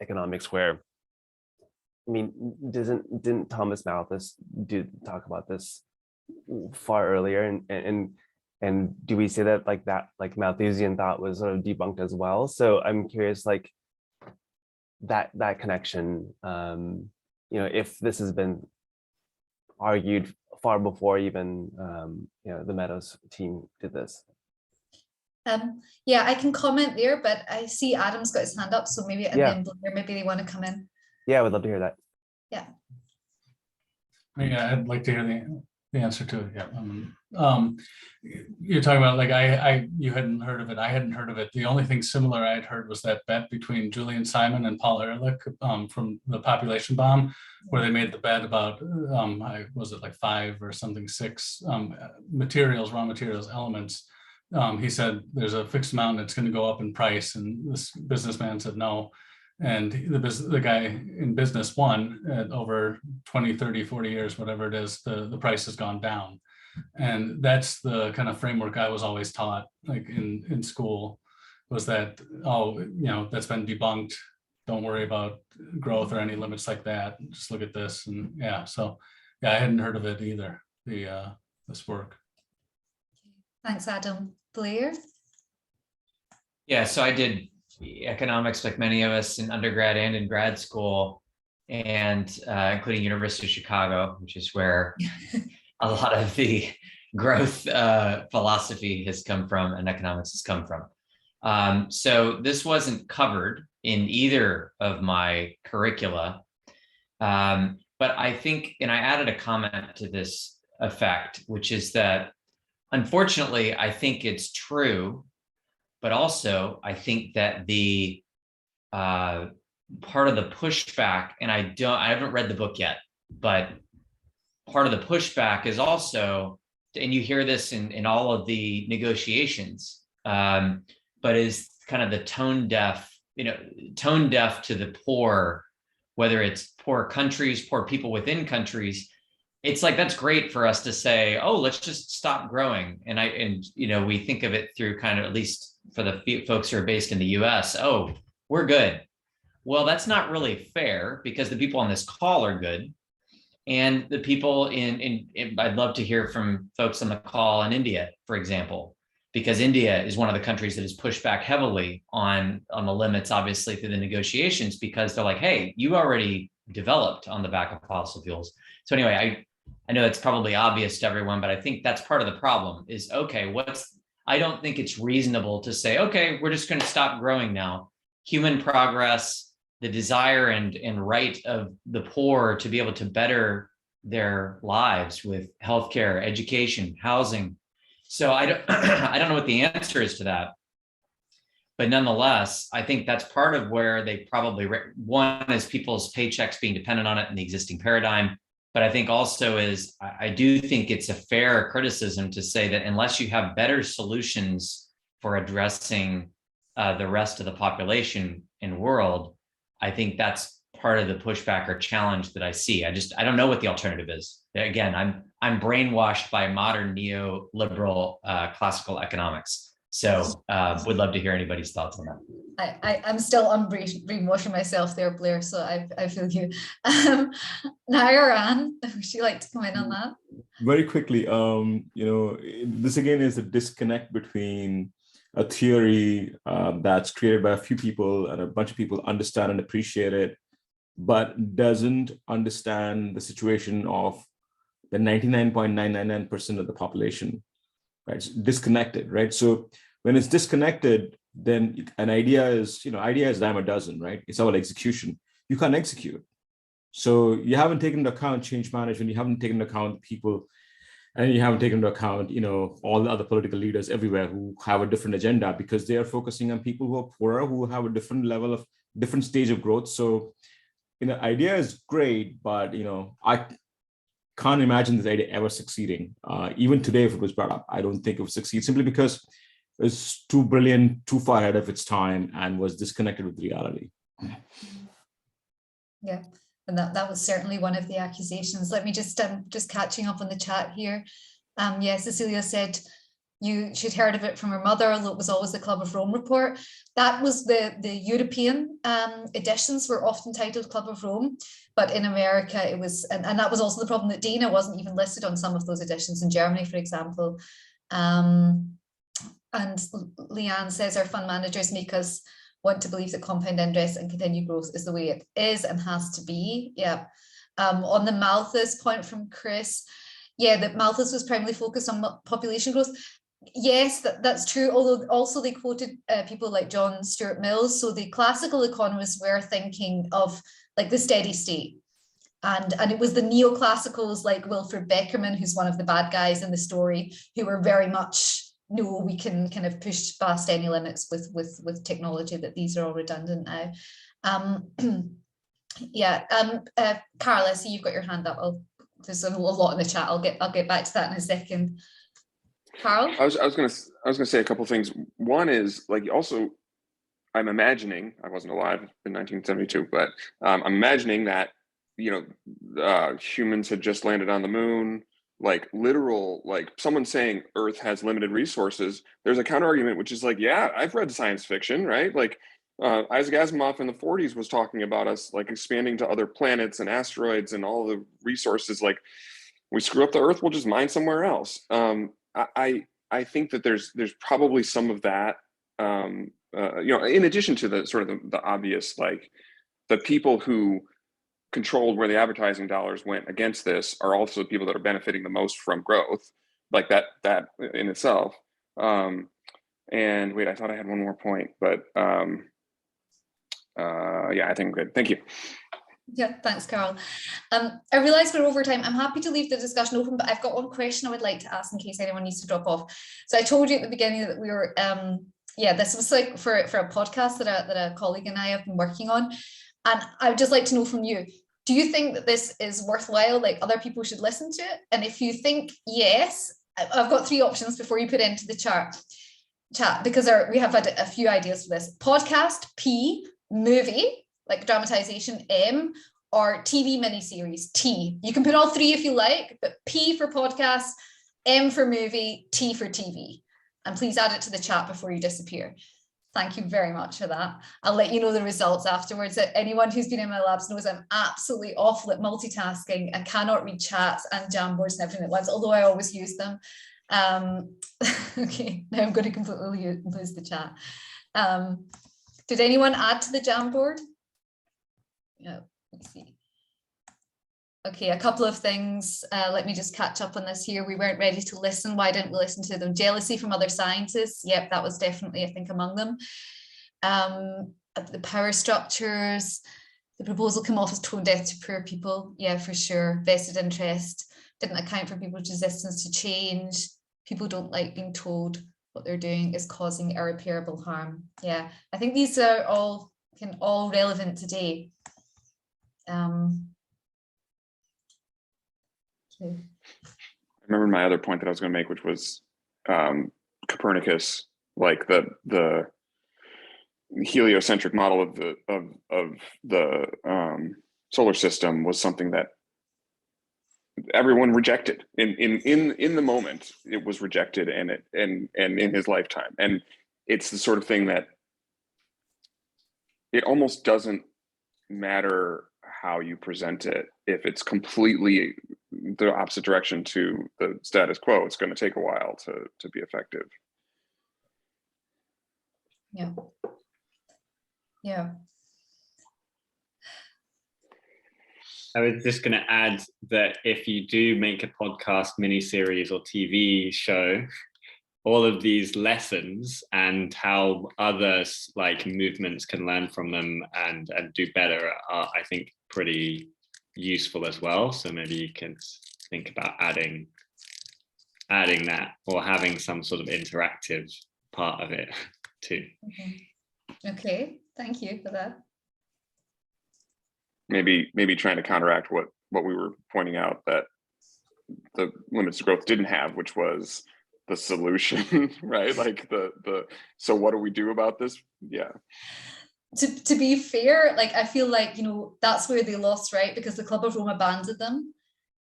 economics where, I mean, didn't Thomas Malthus talk about this far earlier, and do we say that like Malthusian thought was sort of debunked as well? So I'm curious, like that connection, if this has been argued far before even the Meadows team did this. Yeah, I can comment there, but I see Adam's got his hand up, so maybe then Blair, maybe they want to come in. Yeah, I would love to hear that. Yeah. Yeah, I'd like to hear the answer to it. Yeah. You're talking about like you hadn't heard of it. I hadn't heard of it. The only thing similar I had heard was that bet between Julian Simon and Paul Ehrlich from the Population Bomb, where they made the bet about was it like 5 or something 6 materials, raw materials, elements. He said there's a fixed amount that's going to go up in price, and this businessman said no. And the guy in business won. At over 20, 30, 40 years, whatever it is, the price has gone down. And that's the kind of framework I was always taught, like in school, was that, that's been debunked. Don't worry about growth or any limits like that. Just look at this. And yeah, so yeah, I hadn't heard of it either, this work. Thanks, Adam. Blair? Yeah, so I did economics like many of us in undergrad and in grad school, and including University of Chicago, which is where a lot of the growth philosophy has come from and economics has come from. So this wasn't covered in either of my curricula, but I think, and I added a comment to this effect, which is that unfortunately, I think it's true, but also I think that the part of the pushback, and I haven't read the book yet, but part of the pushback is also, and you hear this in all of the negotiations, but is kind of the tone deaf to the poor whether it's poor countries, poor people within countries, it's like, that's great for us to say, oh, let's just stop growing. And we think of it through kind of, at least for the folks who are based in the US, oh, we're good. Well, that's not really fair, because the people on this call are good. And the people I'd love to hear from folks on the call in India, for example, because India is one of the countries that has pushed back heavily on the limits, obviously through the negotiations, because they're like, hey, you already developed on the back of fossil fuels. So anyway, I know it's probably obvious to everyone, but I think that's part of the problem is, okay, I don't think it's reasonable to say, okay, we're just going to stop growing now. Human progress, the desire and right of the poor to be able to better their lives with healthcare, education, housing. So I don't know what the answer is to that. But nonetheless, I think that's part of where they probably, one is people's paychecks being dependent on it in the existing paradigm. But I think also I do think it's a fair criticism to say that unless you have better solutions for addressing the rest of the population and world, I think that's part of the pushback or challenge that I see. I don't know what the alternative is. Again, I'm brainwashed by modern neoliberal classical economics. So would love to hear anybody's thoughts on that. I'm still brainwashing myself there, Blair, so I feel you. Nairan, would you like to comment on that? Very quickly, this again is a disconnect between a theory that's created by a few people and a bunch of people understand and appreciate it, but doesn't understand the situation of the 99.999% of the population, right? It's disconnected, right? So when it's disconnected, then an idea is a dime a dozen, right? It's all execution. You can't execute. So you haven't taken into account change management, you haven't taken into account people, and you haven't taken into account, all the other political leaders everywhere who have a different agenda, because they are focusing on people who are poorer, who have a different stage of growth. So, idea is great, but, I can't imagine this idea ever succeeding. Even today, if it was brought up, I don't think it would succeed, simply because it's too brilliant, too far ahead of its time, and was disconnected with reality. Yeah, and that was certainly one of the accusations. Let me just catching up on the chat here. Cecilia said she'd heard of it from her mother, although it was always the Club of Rome report. That was the European editions were often titled Club of Rome, but in America it was, and that was also the problem that Dana wasn't even listed on some of those editions in Germany, for example. And Leanne says our fund managers make us want to believe that compound interest and continued growth is the way it is and has to be. Yeah. On the Malthus point from Chris, that Malthus was primarily focused on population growth. Yes, that's true. Although also they quoted people like John Stuart Mills. So the classical economists were thinking of like the steady state. And it was the neoclassicals like Wilfred Beckerman, who's one of the bad guys in the story, who were very much, no, we can kind of push past any limits with technology, that these are all redundant now. Carl, I see you've got your hand up. There's a lot in the chat. I'll get back to that in a second. Carl? I was gonna say a couple of things. One is also, I'm imagining, I wasn't alive in 1972, but I'm imagining that humans had just landed on the moon. Someone saying Earth has limited resources, there's a counter argument, which is I've read science fiction, right? Isaac Asimov in the 40s was talking about us expanding to other planets and asteroids and all the resources. We screw up the Earth, we'll just mine somewhere else. I think that there's probably some of that, in addition to the sort of the obvious, the people who controlled where the advertising dollars went against this are also the people that are benefiting the most from growth, that in itself. And wait, I thought I had one more point, but I think I'm good. Thank you. Yeah, thanks, Carl. I realize we're over time. I'm happy to leave the discussion open, but I've got one question I would like to ask in case anyone needs to drop off. So I told you at the beginning that we were, this was for a podcast that a colleague and I have been working on. And I would just like to know from you, do you think that this is worthwhile, other people should listen to it? And if you think yes, I've got 3 options before you put it into the chat, because we have had a few ideas for this. Podcast, P, movie, like dramatization, M, or TV miniseries, T. You can put all three if you like, but P for podcast, M for movie, T for TV. And please add it to the chat before you disappear. Thank you very much for that. I'll let you know the results afterwards. Anyone who's been in my labs knows I'm absolutely awful at multitasking. I cannot read chats and Jamboards and everything at once, although I always use them. Okay, now I'm going to completely lose the chat. Did anyone add to the Jamboard? Yeah, let's see. Okay, a couple of things. Let me just catch up on this here. We weren't ready to listen. Why didn't we listen to them? Jealousy from other scientists. Yep, that was definitely, I think, among them. The power structures. The proposal came off as tone deaf to poor people. Yeah, for sure. Vested interest. Didn't account for people's resistance to change. People don't like being told what they're doing is causing irreparable harm. Yeah, I think these are all relevant today. I remember my other point that I was going to make, which was Copernicus, like the heliocentric model of the solar system was something that everyone rejected in the moment. It was rejected, and in his lifetime, and it's the sort of thing that it almost doesn't matter how you present it. If it's completely the opposite direction to the status quo, it's going to take a while to be effective. Yeah. Yeah. I was just going to add that if you do make a podcast, miniseries, or TV show, all of these lessons and how others like movements can learn from them and do better are, I think, pretty useful as well. So maybe you can think about adding that, or having some sort of interactive part of it too. Okay, thank you for that. Maybe trying to counteract what we were pointing out that the limits to growth didn't have, which was the solution, right? Like so what do we do about this? Yeah. To be fair, like I feel like, that's where they lost, right? Because the Club of Rome abandoned them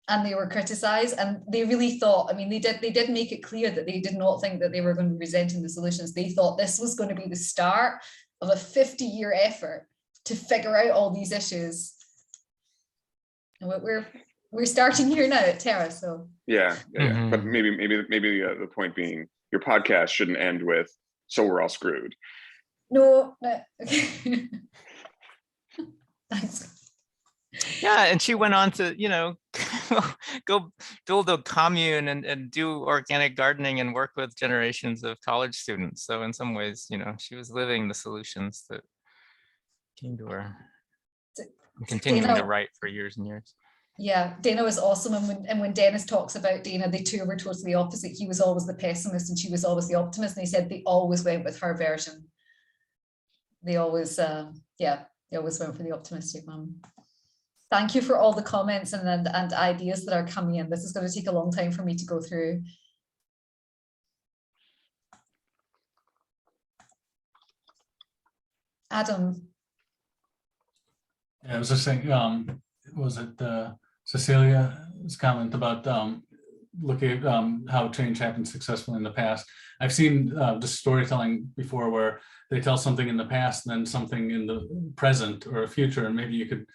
and they were criticized, and they really thought, I mean, they did make it clear that they did not think that they were going to be presenting the solutions. They thought this was going to be the start of a 50-year effort to figure out all these issues. And we're starting here now at Terra, so. Yeah. But maybe the point being, your podcast shouldn't end with, so we're all screwed. No. Okay. Thanks. Yeah, and she went on to, go build a commune and do organic gardening and work with generations of college students. So in some ways, she was living the solutions that came to her, and continuing to write for years and years. Yeah, Dana was awesome. And when Dennis talks about Dana, they two were totally opposite. He was always the pessimist and she was always the optimist. And he said they always went with her version. They always, they always went for the optimistic one. Thank you for all the comments and ideas that are coming in. This is going to take a long time for me to go through. Adam. Yeah, I was just saying, was it Cecilia's comment about looking at how change happened successfully in the past? I've seen this storytelling before where they tell something in the past and then something in the present or future, and maybe you could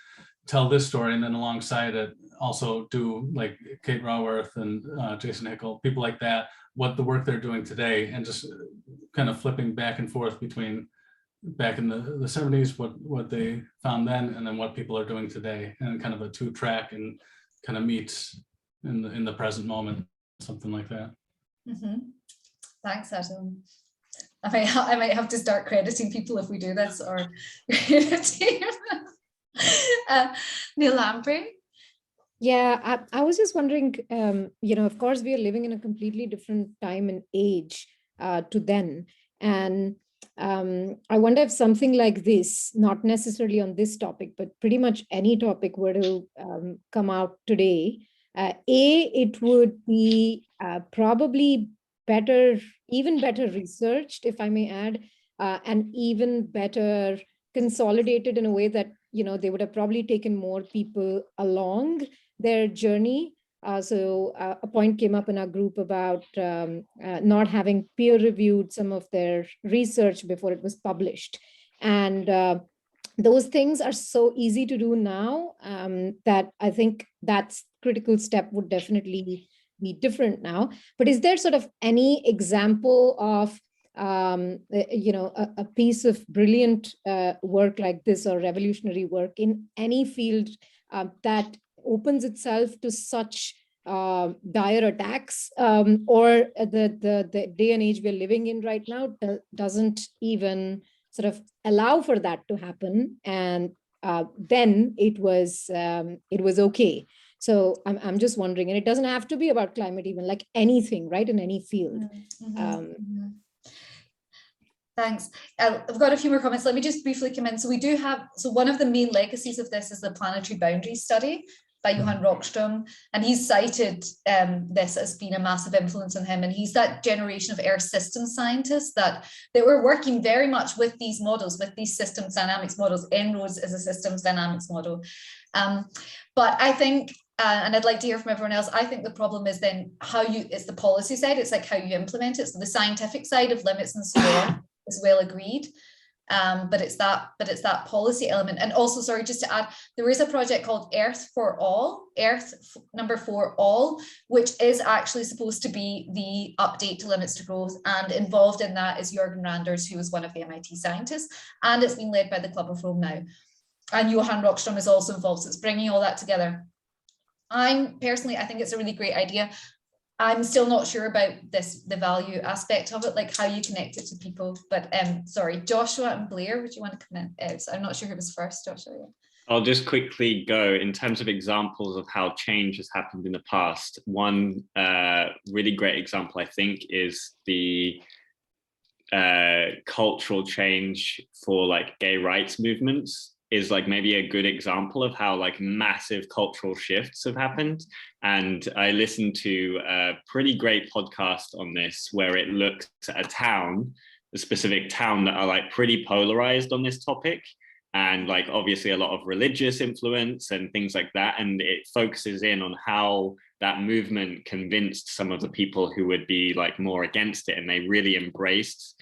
tell this story and then alongside it also do like Kate Raworth and Jason Hickel, people like that, what the work they're doing today, and just kind of flipping back and forth between back in the 70s, what they found then, and then what people are doing today, and kind of a 2-track and kind of meets in the present moment, something like that. Thanks, Adam. I might have to start crediting people if we do this, or Neil Lamprey. Yeah, I was just wondering, of course, we are living in a completely different time and age to then. And I wonder if something like this, not necessarily on this topic, but pretty much any topic were to come today, it would be probably even better researched, if I may add, and even better consolidated in a way that, you know, they would have probably taken more people along their journey. So a point came up in our group about not having peer reviewed some of their research before it was published. And those things are so easy to do now that I think that critical step would definitely be different now. But is there sort of any example of you know, a piece of brilliant work like this, or revolutionary work in any field that opens itself to such dire attacks, or the day and age we're living in right now doesn't even sort of allow for that to happen, and then it was okay. So I'm just wondering, and it doesn't have to be about climate, even like anything, right, in any field. Thanks. I've got a few more comments. Let me just briefly come in. So we do have, so one of the main legacies of this is the Planetary Boundaries study by Johan Rockström, and he's cited this as being a massive influence on him. And he's that generation of Earth systems scientists that were working very much with these models, with these systems dynamics models. En-ROADS is a systems dynamics model. But I think, and I'd like to hear from everyone else, I think the problem is then how it's the policy side, it's like how you implement it. So the scientific side of limits and so on is well agreed. But it's that policy element. And also, sorry, just to add, there is a project called Earth for All, number 4 All, which is actually supposed to be the update to limits to growth. And involved in that is Jürgen Randers, who was one of the MIT scientists, and it's being led by the Club of Rome now. And Johan Rockström is also involved, so it's bringing all that together. I think it's a really great idea. I'm still not sure about the value aspect of it, like how you connect it to people. But sorry, Joshua and Blair, would you want to come in? I'm not sure who was first, Joshua. Yeah. I'll just quickly go in terms of examples of how change has happened in the past. One really great example, I think, is the cultural change for like gay rights movements. Is like maybe a good example of how like massive cultural shifts have happened. And I listened to a pretty great podcast on this where it looks at a town, a specific town that are like pretty polarized on this topic, and like obviously a lot of religious influence and things like that. And it focuses in on how that movement convinced some of the people who would be like more against it, and they really embraced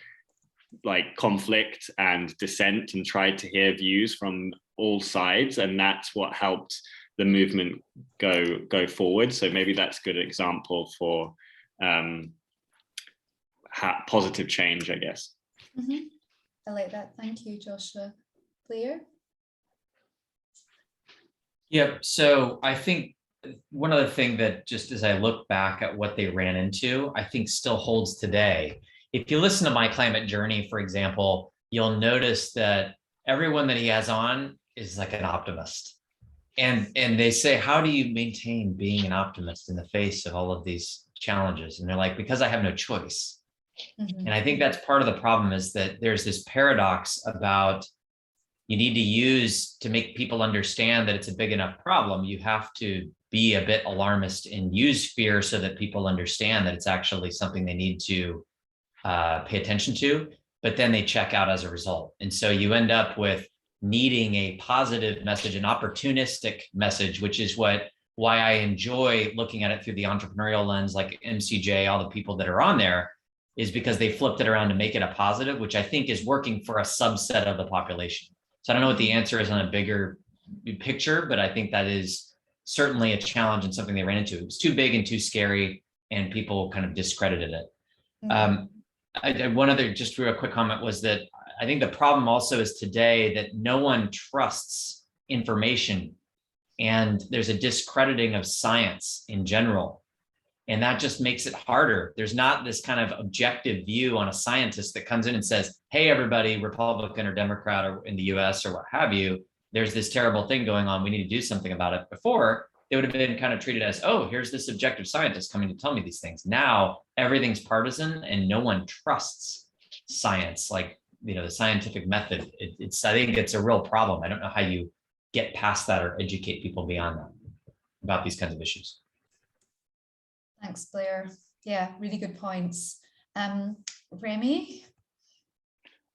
like conflict and dissent and tried to hear views from all sides, and that's what helped the movement go forward. So maybe that's a good example for positive change, I guess. I like that. Thank you, Joshua. Blair? Yep. So I think one other thing that, just as I look back at what they ran into, I think still holds today. If you listen to My Climate Journey, for example, you'll notice that everyone that he has on is like an optimist. And they say, how do you maintain being an optimist in the face of all of these challenges? And they're like, because I have no choice. And I think that's part of the problem, is that there's this paradox about you need to use, to make people understand that it's a big enough problem, you have to be a bit alarmist and use fear so that people understand that it's actually something they need to pay attention to, but then they check out as a result. And so you end up with needing a positive message, an opportunistic message, which is why I enjoy looking at it through the entrepreneurial lens, like MCJ, all the people that are on there, is because they flipped it around to make it a positive, which I think is working for a subset of the population. So I don't know what the answer is on a bigger picture, but I think that is certainly a challenge and something they ran into. It was too big and too scary, and people kind of discredited it. One other just real quick comment was that I think the problem also is today that no one trusts information, and there's a discrediting of science in general. And that just makes it harder. There's not this kind of objective view on a scientist that comes in and says, hey, everybody, Republican or Democrat or in the US or what have you, there's this terrible thing going on. We need to do something about it. Before, they would have been kind of treated as, oh, here's this objective scientist coming to tell me these things. Now everything's partisan and no one trusts science, like, you know, the scientific method. I think it's a real problem. I don't know how you get past that or educate people beyond that about these kinds of issues. Thanks, Blair. Yeah, really good points. Remy?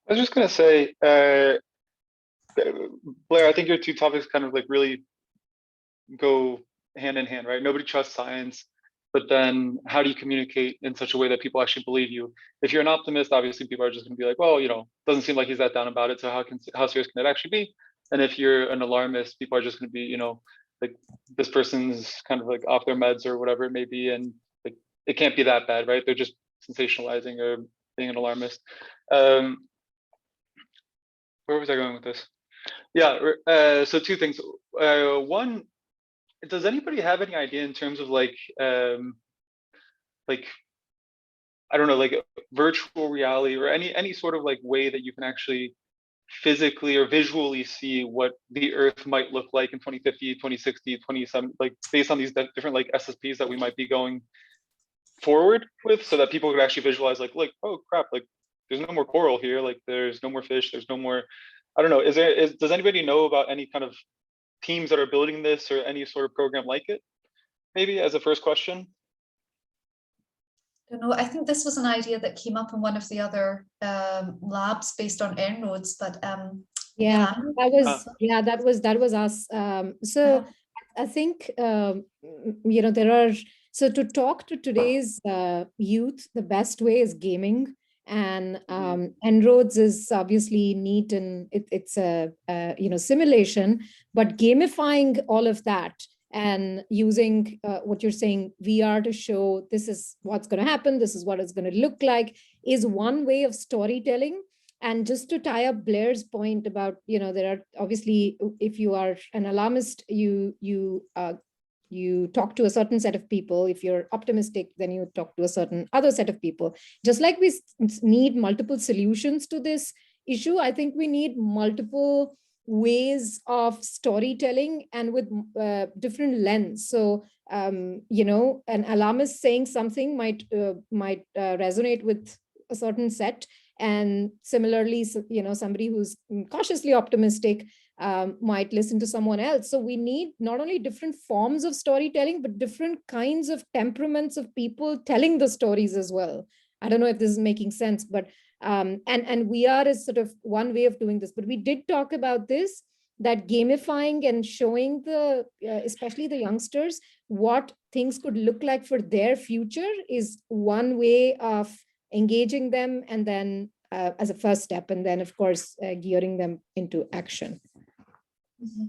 I was just going to say, Blair, I think your two topics kind of like really go hand in hand, right? Nobody trusts science, but then how do you communicate in such a way that people actually believe you? If you're an optimist, obviously people are just going to be like, well, doesn't seem like he's that down about it, so how serious can it actually be? And if you're an alarmist, people are just going to be, like, this person's kind of like off their meds or whatever it may be, and like it can't be that bad, right? They're just sensationalizing or being an alarmist. Where was I going with this? Yeah, so two things. One, does anybody have any idea in terms of like I don't know, like virtual reality or any sort of like way that you can actually physically or visually see what the Earth might look like in 2050, 2060, 27, like based on these different like SSPs that we might be going forward with, so that people could actually visualize like, oh crap, like there's no more coral here, like there's no more fish, there's no more, I don't know, does anybody know about any kind of teams that are building this or any sort of program like it? Maybe as a first question. I don't know. I think this was an idea that came up in one of the other labs based on En-ROADS, but yeah, that was us. So I think there are, so to talk to today's youth, the best way is gaming. And En-ROADS is obviously neat, and it's a simulation, but gamifying all of that and using what you're saying, VR, to show this is what's going to happen, this is what it's going to look like, is one way of storytelling. And just to tie up Blair's point about, there are obviously, if you are an alarmist, you talk to a certain set of people. If you're optimistic, then you talk to a certain other set of people. Just like we need multiple solutions to this issue, I think we need multiple ways of storytelling and with different lens. So, an alarmist saying something might resonate with a certain set. And similarly, somebody who's cautiously optimistic might listen to someone else. So we need not only different forms of storytelling, but different kinds of temperaments of people telling the stories as well. I don't know if this is making sense, but and VR is sort of one way of doing this. But we did talk about this, that gamifying and showing especially the youngsters, what things could look like for their future is one way of engaging them, and then as a first step, and then of course gearing them into action. Mm-hmm.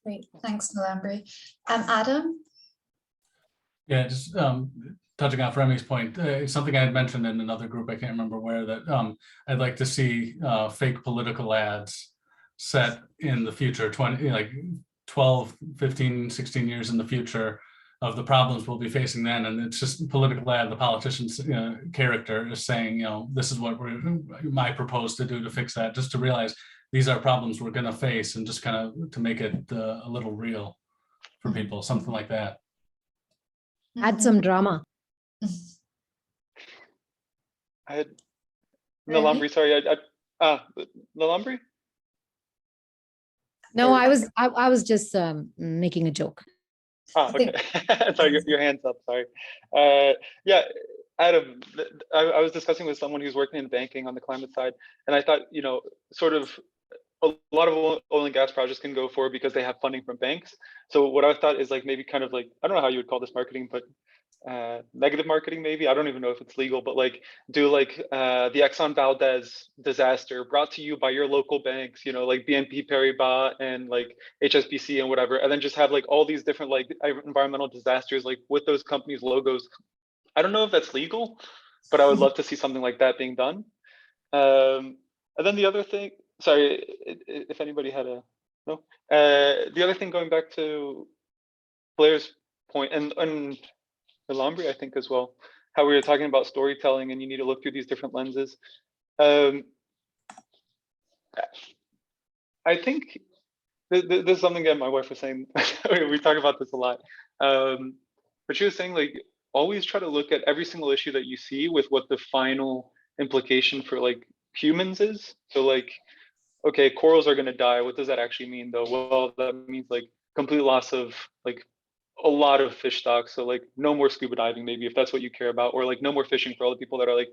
Great, thanks, Nilambri. Adam? Yeah, just touching off Remy's point, it's something I had mentioned in another group, I can't remember where, that I'd like to see fake political ads set in the future, 12, 15, 16 years in the future, of the problems we'll be facing then. And it's just political ad, the politician's character is saying, this is what I propose to do to fix that, just to realize these are problems we're going to face, and just kind of to make it a little real for people, something like that. Add some drama. I had Nilambri, sorry, Nilambri? No, I was just making a joke. Okay. Sorry, your hand's up, sorry. Yeah, Adam, I was discussing with someone who's working in banking on the climate side, and I thought, sort of a lot of oil and gas projects can go forward because they have funding from banks. So what I thought is like maybe kind of like, I don't know how you would call this marketing, but negative marketing maybe, I don't even know if it's legal, but like do like the Exxon Valdez disaster brought to you by your local banks, like BNP Paribas and like HSBC and whatever, and then just have like all these different like environmental disasters like with those companies' logos. I don't know if that's legal, but I would love to see something like that being done. And then the other thing, sorry, if anybody had no, the other thing, going back to Blair's point, and Nilambri, I think as well, how we were talking about storytelling and you need to look through these different lenses. I think this is something that my wife was saying. We talk about this a lot, but she was saying like always try to look at every single issue that you see with what the final implication for like humans is. So like, okay, corals are going to die. What does that actually mean though? Well, that means like complete loss of like a lot of fish stocks. So like no more scuba diving, maybe if that's what you care about, or like no more fishing for all the people that are like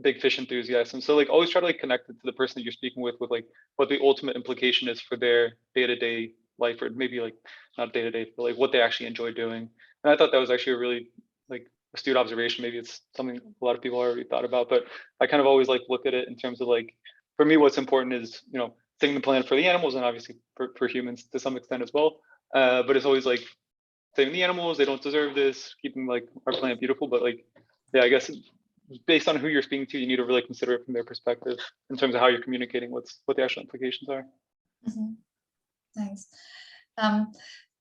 big fish enthusiasts. And so like always try to like connect it to the person that you're speaking with like what the ultimate implication is for their day-to-day life, or maybe like not day-to-day, but like what they actually enjoy doing. And I thought that was actually a really like astute observation. Maybe it's something a lot of people already thought about, but I kind of always like look at it in terms of like, for me, what's important is, you know, saving the planet for the animals and obviously for humans to some extent as well. But it's always like saving the animals, they don't deserve this, keeping like our planet beautiful. But like, yeah, I guess based on who you're speaking to, you need to really consider it from their perspective in terms of how you're communicating what the actual implications are. Mm-hmm. Thanks.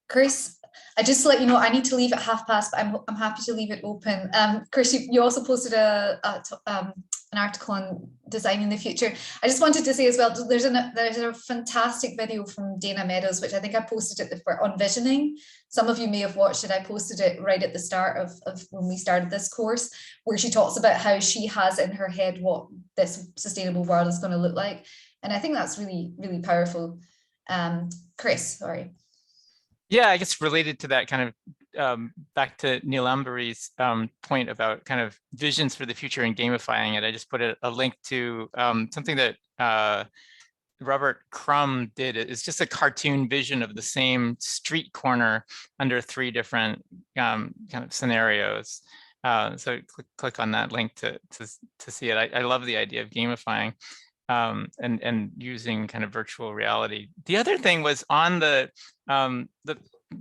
Chris, I just to let you know, I need to leave at 12:30, but I'm happy to leave it open. Chris, you also posted an article on designing the future. I just wanted to say as well, there's a fantastic video from Dana Meadows, which I think I posted on visioning. Some of you may have watched it. I posted it right at the start of when we started this course, where she talks about how she has in her head what this sustainable world is going to look like. And I think that's really, really powerful. Chris, sorry. Yeah, I guess related to that, kind of back to Neil Ambury's point about kind of visions for the future and gamifying it. I just put a link to something that Robert Crumb did. It's just a cartoon vision of the same street corner under 3 different kind of scenarios. So click on that link to see it. I love the idea of gamifying. And using kind of virtual reality. The other thing was on the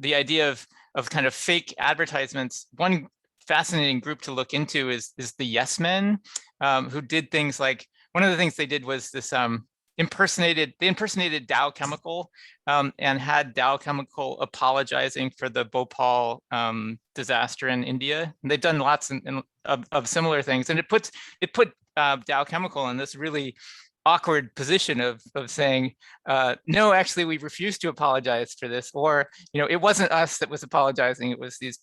idea of kind of fake advertisements. One fascinating group to look into is the Yes Men, who did things like, one of the things they did was this they impersonated Dow Chemical and had Dow Chemical apologizing for the Bhopal disaster in India. And they've done lots of similar things, and it put Dow Chemical in this really awkward position of saying, no, actually, we refuse to apologize for this, or, you know, it wasn't us that was apologizing, it was these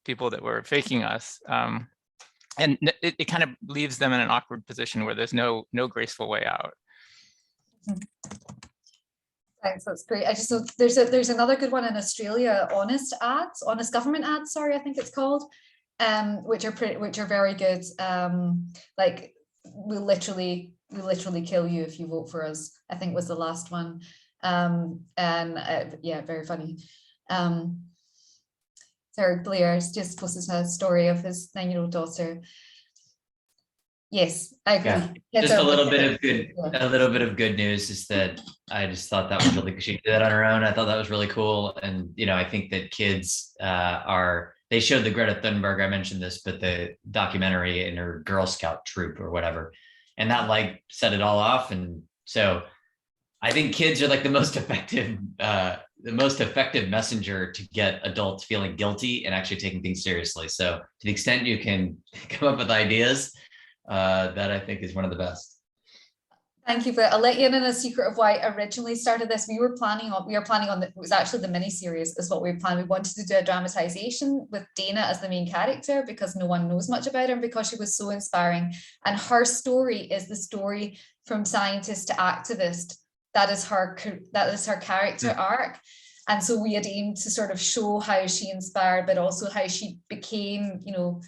people that were faking us, and it kind of leaves them in an awkward position where there's no graceful way out. Thanks, that's great. I just know there's another good one in Australia, honest government ads, sorry, I think it's called, which are very good. Like, we literally kill you if you vote for us, I think was the last one. Yeah, very funny. Sarah Blair just posted a story of his 9-year-old daughter. Yes, I agree. Yeah. Just a little bit of good news is that I just thought that was really, she did that on her own. I thought that was really cool. And, you know, I think that kids they showed the Greta Thunberg, I mentioned this, but the documentary in her Girl Scout troop or whatever. And that like set it all off. And so I think kids are like the most effective messenger to get adults feeling guilty and actually taking things seriously. So to the extent you can come up with ideas, that I think is one of the best. Thank you for that. I'll let you in on a secret of why I originally started this. We are planning on it was actually the mini series is what we planned. We wanted to do a dramatization with Dana as the main character because no one knows much about her and because she was so inspiring. And her story is the story from scientist to activist. That is her character arc. And so we had aimed to sort of show how she inspired, but also how she became, you know,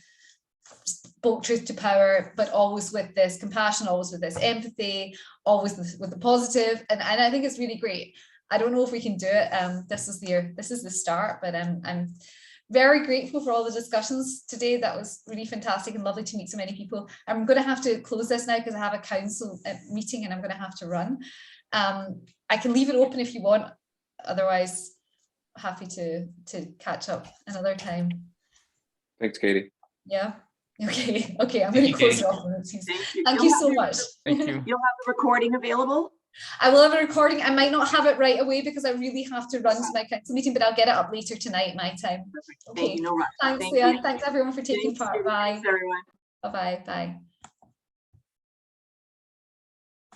spoke truth to power, but always with this compassion, always with this empathy, always with the positive. And I think it's really great. I don't know if we can do it. This is the start, but I'm very grateful for all the discussions today. That was really fantastic and lovely to meet so many people. I'm going to have to close this now because I have a council meeting and I'm going to have to run. I can leave it open if you want. Otherwise, happy to catch up another time. Thanks, Katie. Yeah. Okay. I'm going to close it off. Thank you so much. Thank you. You'll have the recording available? I will have a recording. I might not have it right away because I really have to run to my council meeting, but I'll get it up later tonight, my time. Okay. Thank you, no rush. Thanks, Leanne. Thanks everyone for taking part. Bye. Thanks, everyone. Bye-bye. Bye.